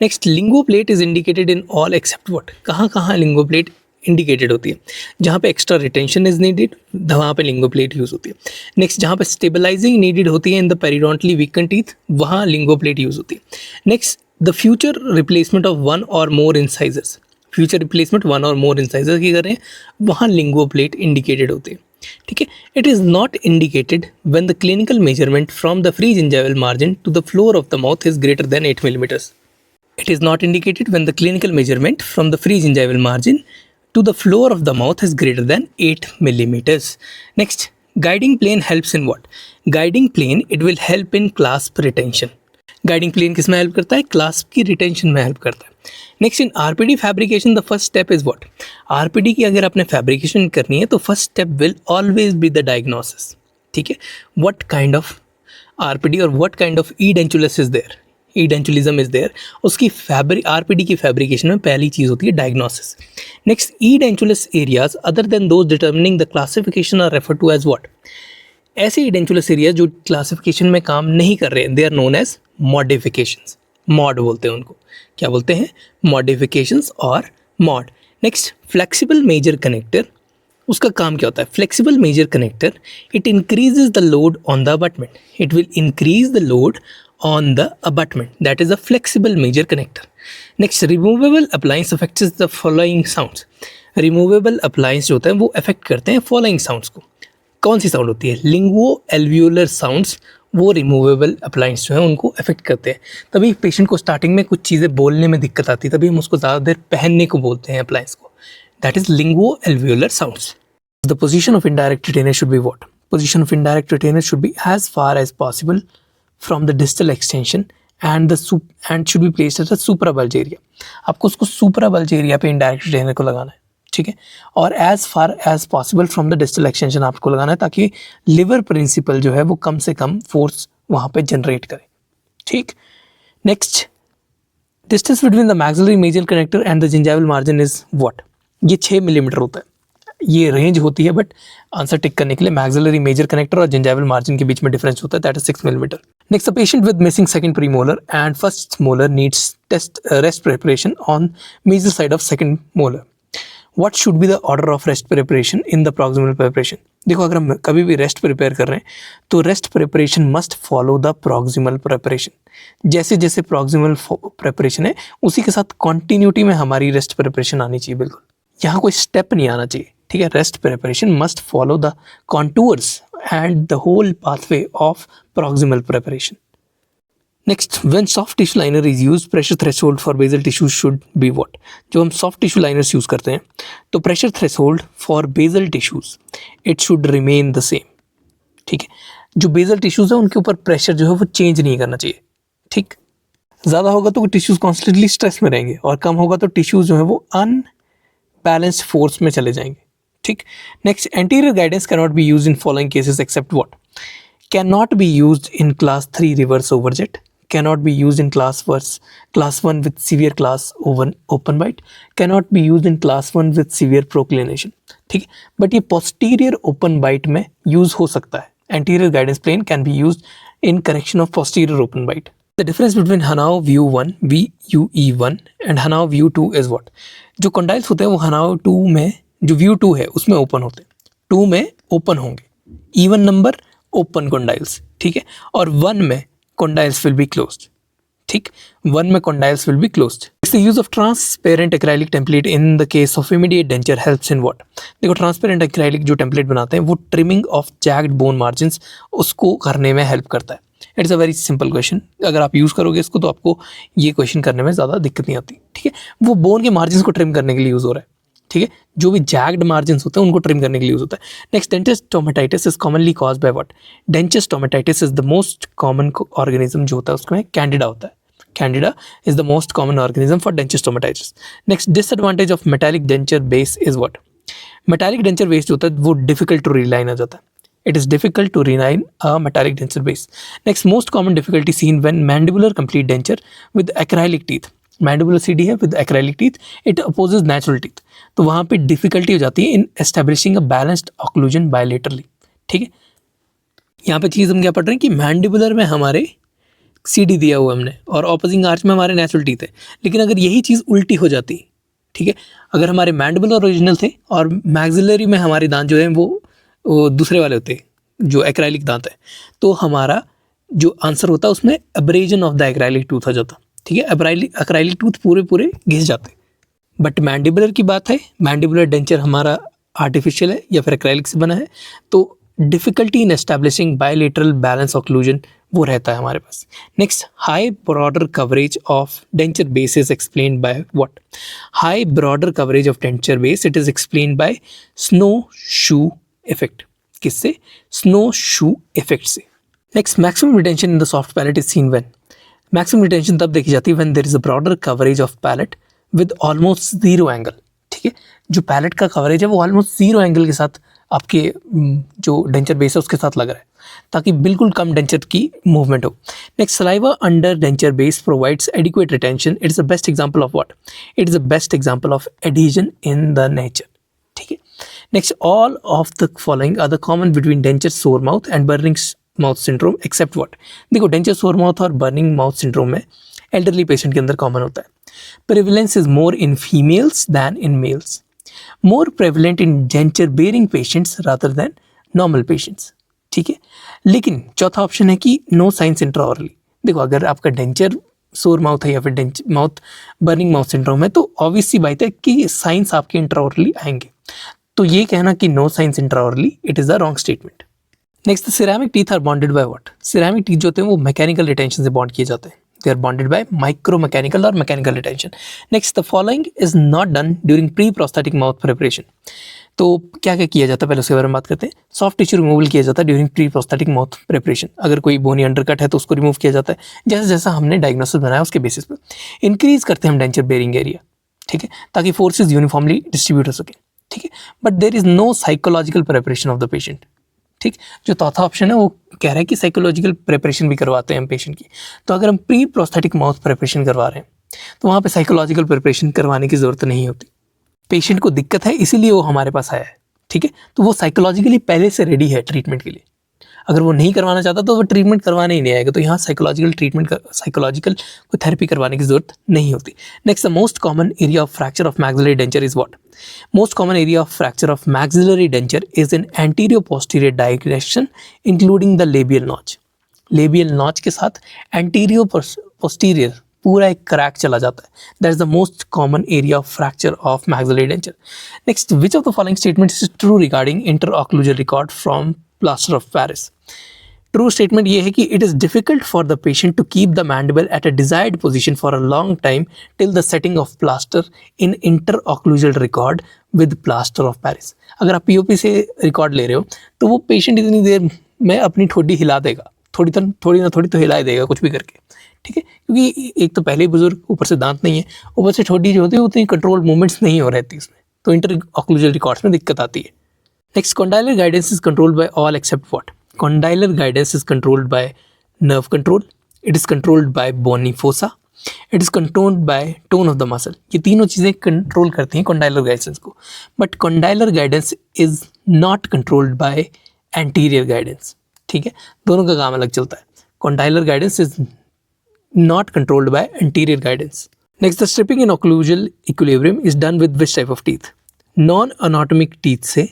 Next, lingo plate is indicated in all except what? कहाँ कहाँ lingo plate indicated होती है? जहाँ पे extra retention is needed वहाँ पे लिंगो प्लेट यूज़ होती है. नेक्स्ट, जहाँ पे स्टेबलाइजिंग नीडेड होती है इन द पेरिडोंटली वीकन टीथ वहाँ लिंगो प्लेट यूज़ होती है. Next, the future replacement of one और मोर इंसाइजर्स. फ्यूचर रिप्लेसमेंट वन और मोर इंसाइजर की कर रहे हैं वहाँ लिंगो प्लेट इंडिकेटेड होती है. ठीक है. It is not indicated when the clinical measurement from the free gingival margin to the floor of the mouth is greater than 8 millimeters. It is not indicated when the clinical measurement from the free gingival margin to the floor of the mouth is greater than 8 millimeters. Next, guiding plane helps in what? Guiding plane, it will help in clasp retention. Guiding plane किस में help करता है? clasp की retention में help करता है. Next, in RPD fabrication, the first step is what? RPD की अगर आपने fabrication करनी है तो first step will always be the diagnosis. ठीक है. What kind of RPD or what kind of edentulous is there? Edentulism is there. उसकी RPD की fabrication में पहली चीज़ होती है diagnosis. Next, edentulous areas other than those determining the classification are referred to as what? ऐसे edentulous areas जो classification में काम नहीं कर रहे हैं they are known as modifications. mod बोलते हैं उनको. क्या बोलते हैं? modifications और mod. Next, flexible major connector. उसका काम क्या होता है? Flexible major connector, it increases the load on the abutment. It will increase the load on the abutment. That is a flexible major connector. Next, removable appliance affects the following sounds. Removable appliance जो होता है वो affect करते हैं following sounds को. कौन सी sound होती है? Lingo-alveolar sounds वो removable appliance जो है उनको affect करते हैं. तभी patient को starting में कुछ चीज़ें बोलने में दिक्कत आती है, तभी हम उसको ज़्यादा देर पहनने को बोलते हैं appliance को. That is lingo-alveolar sounds. The position of indirect retainer should be what? Position of indirect retainer should be as far as possible from the distal extension and should be placed at the suprabulge area. आपको उसको suprabulge area पे indirect retainer को लगाना है. ठीक है. और as far as possible from the distal extension आपको लगाना है ताकि liver principle जो है वो कम से कम force वहाँ पे generate करे. ठीक. Next, distance between the maxillary major connector and the gingival margin is what? ये 6 मिलीमीटर होता है. ये रेंज होती है बट आंसर टिक करने के लिए मैक्सिलरी मेजर कनेक्टर और जिंजाइवल मार्जिन के बीच में डिफरेंस होता है. That is 6 millimetre. Next, a patient with missing second premolar and first molar needs rest preparation on major side of second molar. What should be the order of rest preparation in the proximal preparation? देखो, अगर हम कभी भी rest prepare कर रहे हैं तो rest preparation must follow the proximal preparation. जैसे जैसे प्रॉक्सिमल प्रिपरेशन है उसी के साथ कॉन्टिन्यूटी में हमारी रेस्ट प्रिपरेशन आनी चाहिए. बिल्कुल यहाँ कोई स्टेप नहीं आना चाहिए. ठीक है. Rest preparation must follow the contours and the whole pathway of proximal preparation. Next, when soft tissue liner is use pressure threshold for basal tissue should be what? जो हम सॉफ्ट टिश्यू लाइनर्स यूज करते हैं तो pressure threshold for basal tissues it should remain the same. ठीक है. जो basal tissues है उनके ऊपर प्रेशर जो है वो चेंज नहीं करना चाहिए. ठीक. ज़्यादा होगा तो टिश्यूज कॉन्स्टेंटली स्ट्रेस में रहेंगे और कम होगा तो टिश्यूज जो है वो अनबैलेंस्ड फोर्स में चले जाएंगे. ठीक. Next, anterior guidance can not be use in following cases except what? Can not be use in class 3 reverse overjet, can not be use in class 1 with severe class open bite, can not be use in class 1 with severe proclination. ठीक है. But ये posterior open bite में use हो सकता है. Anterior guidance plane can be use in correction of posterior open bite. The difference between Hanau View 1 VUE1 and Hanau View 2 is what? जो condyles होते हैं वो Hanau 2 में, जो View 2 है उसमें ओपन होते हैं. 2 में ओपन होंगे इवन नंबर ओपन condyles. ठीक है. और 1 में condyles will be closed. ठीक. 1 में condyles will be closed. The use of transparent acrylic template in the case of immediate denture helps in what? देखो, transparent acrylic जो template बनाते हैं वो trimming of jagged bone margins उसको करने में help करता है. It's a very simple question, अगर आप यूज़ करोगे इसको तो आपको ये क्वेश्चन करने में ज़्यादा दिक्कत नहीं आती, ठीक है। वो बोन के मार्जिन को ट्रिम करने के लिए यूज़ हो रहा है, ठीक है। जो भी जैग्ड मार्जिन होते हैं उनको ट्रिम करने के लिए यूज़ होता है। Next, denture stomatitis is commonly cause by what? Denture stomatitis is the most common organism जो होता है उसमें कैंडिडा होता है। Candida is the most common organism for denture stomatitis. Next, disadvantage of metallic denture base is what? Metallic denture base जो होता है वो difficult to reline आ जाता है। It is difficult to reline a metallic denture base. Next, most common difficulty seen when mandibular complete denture with acrylic teeth. Mandibular CD है with acrylic teeth, it opposes natural teeth. तो वहाँ पे difficulty हो जाती है in establishing a balanced occlusion bilaterally, ठीक है। यहाँ पे चीज़ हम क्या पढ़ रहे हैं कि मैंडिबुलर में हमारे सीडी दिया हुआ हमने और ऑपोजिंग आर्च में हमारे नेचुरल टीथ है, लेकिन अगर यही चीज़ उल्टी हो जाती, ठीक है, अगर हमारे मैंडिबुलर ओरिजिनल थे और मैक्सिलरी में हमारे दांत जो हैं वो दूसरे वाले होते जो एक्राइलिक दांत है, तो हमारा जो आंसर होता है उसमें abrasion of the acrylic tooth हो जाता, ठीक है। एक्राइलिक टूथ पूरे घिस जाते। बट मैंडिबुलर की बात है, मैंडिबुलर डेंचर हमारा आर्टिफिशियल है या फिर एक्राइलिक से बना है, तो difficulty in establishing bilateral balance occlusion वो रहता है हमारे पास। Next, high broader coverage of denture base is explained by what? High broader coverage of denture base it is explained by snow shoe effect. किससे? स्नो शू इफेक्ट से। Next, maximum retention in the soft palate is seen when? Maximum retention तब देखी जाती है when there is a broader coverage of palate with almost zero angle, ठीक है। जो palette का कवरेज है वो ऑलमोस्ट जीरो एंगल के साथ आपके जो डेंचर बेस है उसके साथ लग रहा है, ताकि बिल्कुल कम डेंचर की मूवमेंट हो। Next, saliva under denture base provides adequate retention. It is the best example of what? It is the best example of adhesion in the nature, ठीक है। Next, all of the following are the common between denture sore mouth and burning mouth syndrome except what? देखो, denture sore mouth और burning mouth syndrome में elderly patient के अंदर common होता है। Prevalence is more in females than in males, more prevalent in denture bearing patients rather than normal patients, ठीक है। लेकिन चौथा ऑप्शन है कि नो साइंस इंट्राऑरली। देखो, अगर आपका डेंचर सोर माउथ है या फिर माउथ बर्निंग माउथ सिंड्रोम है तो ऑब्वियस सी बात है कि साइंस आपके इंट्राऑरली आएंगे, तो ये कहना कि no signs intraorally, it is the wrong statement. Next, ceramic teeth are bonded by what? Ceramic teeth जो होते हैं वो मैकेनिकल रिटेंशन से बॉन्ड किए जाते हैं। They are bonded by micromechanical or mechanical retention. Next, the following is not done during pre-prosthetic mouth preparation. तो क्या क्या किया जाता है, पहले उसके बारे में बात करते हैं। सॉफ्ट टिश्यू रिमूवल किया जाता है during pre prosthetic mouth preparation. अगर कोई बोनी अंडरकट है तो उसको रिमूव किया जाता है जैसा जैसा हमने डायग्नोसिस बनाया उसके बेसिस पे। इंक्रीज करते हैं हम डेंचर बेरिंग एरिया, ठीक है, ताकि फोर्सेज यूनिफॉर्मली डिस्ट्रीब्यूट हो सके, ठीक है। But there is no psychological preparation of the patient, ठीक। जो चौथा ऑप्शन है वो कह रहा है कि साइकोलॉजिकल प्रिपरेशन भी करवाते हैं हम पेशेंट की। तो अगर हम प्री प्रोस्थेटिक माउथ प्रिपरेशन करवा रहे हैं तो वहाँ पे साइकोलॉजिकल प्रिपरेशन करवाने की ज़रूरत नहीं होती। पेशेंट को दिक्कत है इसीलिए वो हमारे पास आया है, ठीक है, तो वो साइकोलॉजिकली पहले से रेडी है ट्रीटमेंट के लिए। अगर वो नहीं करवाना चाहता तो वो ट्रीटमेंट करवाने ही नहीं आएगा, तो यहाँ साइकोलॉजिकल कोई थेरेपी करवाने की जरूरत नहीं होती। Next, the most common area of fracture of maxillary denture is what? Most common area of fracture of maxillary denture is in anterior posterior direction including the labial notch. Labial notch के साथ anterior posterior पूरा एक crack चला जाता है। That is the most common area of fracture of maxillary denture. Next, which of the following statements is true regarding interocclusal record from plaster of Paris? True statement ये है कि it is difficult for the patient to keep the mandible at a desired position for a long time till the setting of plaster in interocclusal record with plaster of Paris. अगर आप POP से record ले रहे हो तो वो patient इतनी देर में अपनी ठोडी हिला देगा, थोड़ी ना थोड़ी तो हिला ही देगा कुछ भी करके, ठीक है, क्योंकि एक तो पहले ही बुजुर्ग, ऊपर से दांत नहीं है, ऊपर से ठोडी जो होती है उतनी कंट्रोल मूवमेंट्स नहीं हो रहती इसमें, तो इंटरऑक्लूजल रिकॉर्ड्स में दिक्कत आती है। Next, condylar guidance is controlled by all except what? Condylar guidance is controlled by nerve control. It is controlled by bony fossa. It is controlled by tone of the muscle. ये तीनों चीज़ें control करती हैं condylar guidance को, but condylar guidance is not controlled by anterior guidance. ठीक है, दोनों का काम अलग चलता है। Condylar guidance is not controlled by anterior guidance. Next, the stripping in occlusal equilibrium is done with which type of teeth? Non-anatomic teeth से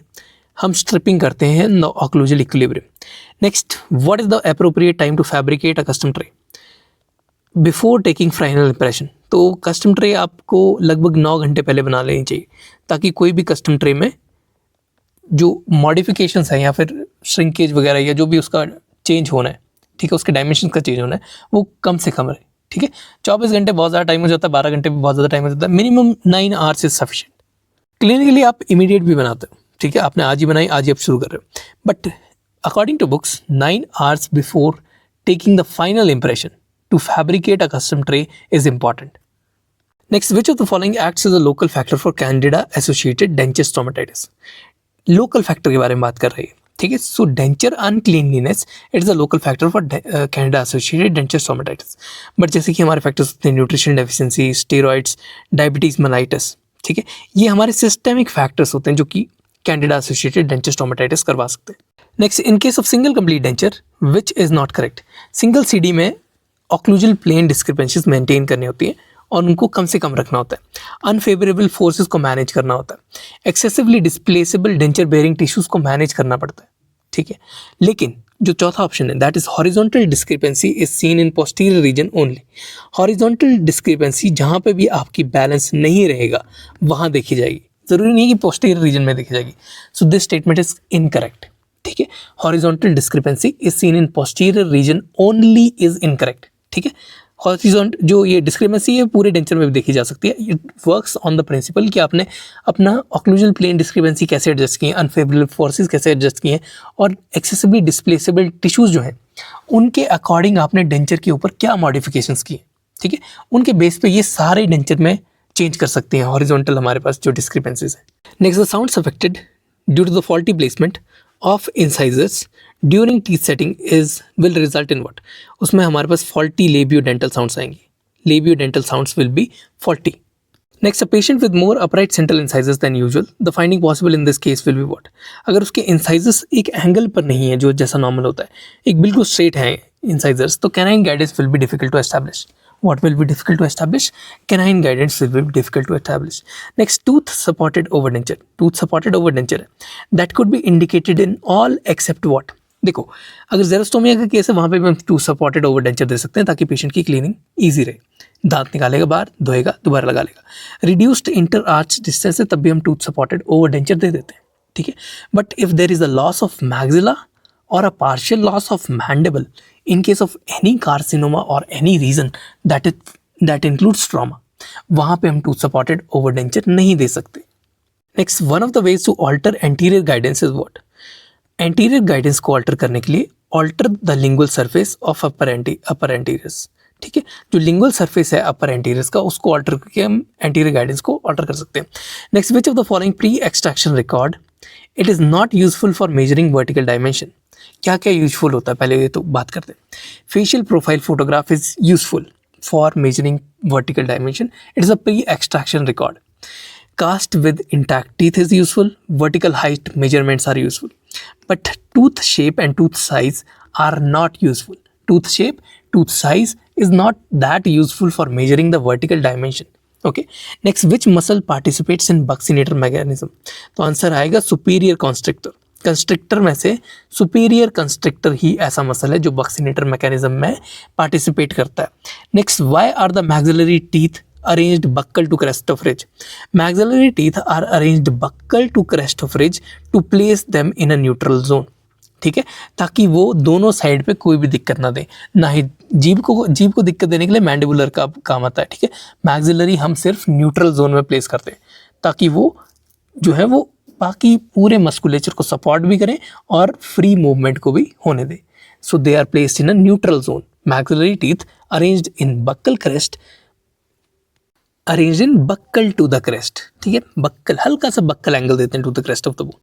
हम स्ट्रिपिंग करते हैं occlusal equilibrium. Next, what is the appropriate time to fabricate a custom tray? Before taking final impression. तो custom tray आपको लगभग 9 घंटे पहले बना लेनी चाहिए, ताकि कोई भी कस्टम ट्रे में जो मॉडिफिकेशंस हैं या फिर श्रिंकेज वगैरह या जो भी उसका चेंज होना है, ठीक है, उसके डायमेंशन का चेंज होना है, वो कम से कम रहे, ठीक है। 24 घंटे बहुत ज़्यादा टाइम हो जाता है, 12 घंटे बहुत ज़्यादा टाइम हो जाता है, minimum 9 hours is sufficient. Clinically आप इमीडिएट भी बनाते हो, ठीक है, आपने आज ही बनाई, आज ही आप शुरू कर रहे हो, but according to books 9 hours before taking the final impression to fabricate a custom tray is important. Next, which of the following acts as a local factor for candida associated denture stomatitis? Local factor के बारे में बात कर रही है, ठीक है। So denture uncleanliness it is a local factor for candida associated denture stomatitis. But जैसे कि हमारे फैक्टर्स होते हैं nutrition deficiency, steroids, diabetes mellitus, ठीक है, ये हमारे सिस्टेमिक फैक्टर्स होते हैं जो कि कैंडिडा एसोसिएटेड डेंचर स्टोमेटाइटिस करवा सकते हैं। Next, in case of single complete denture which is not correct, single CD में ऑक्लूजल प्लेन डिस्क्रिपेंसीज मेंटेन करनी होती है और उनको कम से कम रखना होता है, अनफेवरेबल फोर्सेस को मैनेज करना होता है, एक्सेसिवली डिस्प्लेसेबल डेंचर बेयरिंग टिश्यूज को मैनेज करना पड़ता है, ठीक है। लेकिन जो चौथा ऑप्शन है that is horizontal discrepancy is seen in posterior reason only. Horizontal discrepancy जहाँ पे भी आपकी बैलेंस नहीं रहेगा वहाँ देखी जाएगी, जरूरी नहीं कि पोस्टीरियर रीजन में देखी जाएगी। So this statement is incorrect, ठीक है। Horizontal discrepancy is seen in posterior reason only is incorrect, ठीक है। हॉरिजॉन्ट जो ये डिस्क्रिपेंसी है पूरे डेंचर में भी देखी जा सकती है। It works on the principle कि आपने अपना ऑक्लूजल प्लेन डिस्क्रिपेंसी कैसे एडजस्ट किए, अनफेवरेबल फोर्सेस कैसे एडजस्ट किए और एक्सेसिबली डिस्प्लेसेबल टिश्यूज जो हैं उनके अकॉर्डिंग आपने डेंचर के ऊपर क्या मॉडिफिकेशंस किए, ठीक है। उनके बेस पे ये सारे डेंचर में चेंज कर सकते हैं हॉरिजॉन्टल हमारे पास जो डिस्क्रिपेंसीज है। Next, the sounds affected due to the faulty placement of incisors during teeth setting is will result in what. उसमें हमारे पास फॉल्टी लेबियोडेंटल साउंड्स आएंगे, labiodental sounds will be faulty. Next, a patient with more upright central incisors than usual, the finding possible in this case will be what. अगर उसके incisors एक angle पर नहीं है जो जैसा नॉर्मल होता है, एक बिल्कुल स्ट्रेट है इंसाइजर्स, तो canine guidance will be difficult to establish. What will be difficult to establish? Canine guidance will be difficult to establish. Next, tooth supported overdenture. Tooth supported overdenture that could be indicated in all except what? देखो, अगर xerostomia का case है वहाँ पे भी हम tooth supported ओवरडेंचर दे सकते हैं ताकि पेशेंट की क्लीनिंग ईजी रहे, दांत निकालेगा बाहर, धोएगा, दोबारा लगा लेगा। रिड्यूस्ड इंटर आर्च डिस्टेंस है तब भी हम टूथ सपोर्टेड ओवरडेंचर दे देते हैं, ठीक है। But if there is a loss of maxilla or a partial loss of mandible in case of any carcinoma or any reason that includes trauma, वहाँ पे हम tooth supported overdenture नहीं दे सकते। Next, one of the ways to alter anterior guidance is what? Anterior guidance को alter करने के लिए alter the lingual surface of upper anteriors, ठीक है। जो lingual surface है upper anteriors का उसको alter करके हम anterior guidance को alter कर सकते हैं। Next, which of the following pre-extraction record it is not useful for measuring vertical dimension? क्या क्या यूजफुल होता है पहले ये तो बात करते हैं। Facial profile photograph is useful for measuring vertical dimension, it is a pre extraction record. Cast with intact teeth is useful, vertical height measurements are useful, but tooth shape and tooth size are not useful. Tooth shape, tooth size is not that useful for measuring the vertical dimension, okay. Next, which muscle participates in buccinator mechanism? तो answer आएगा superior constrictor. Constrictor में से superior constrictor ही ऐसा muscle है जो बक्सिनेटर mechanism में participate करता है। Next, why are the maxillary teeth arranged buccal to crest of ridge? Maxillary teeth are arranged buccal to crest of ridge to place them in a neutral zone, ठीक है, ताकि वो दोनों साइड पे कोई भी दिक्कत ना दे। ना ही जीभ को दिक्कत देने के लिए मैंडिबुलर का काम आता है, ठीक है। मैक्सिलरी हम सिर्फ न्यूट्रल जोन में प्लेस करते हैं ताकि वो जो है वो बाकी पूरे मस्कुलेचर को सपोर्ट भी करें और फ्री मूवमेंट को भी होने दें। So they are placed in a neutral zone. Maxillary teeth arranged in buccal crest, arranged in buccal to the crest, ठीक है। बक्कल, हल्का सा बक्कल एंगल देते हैं to the crest of the bone.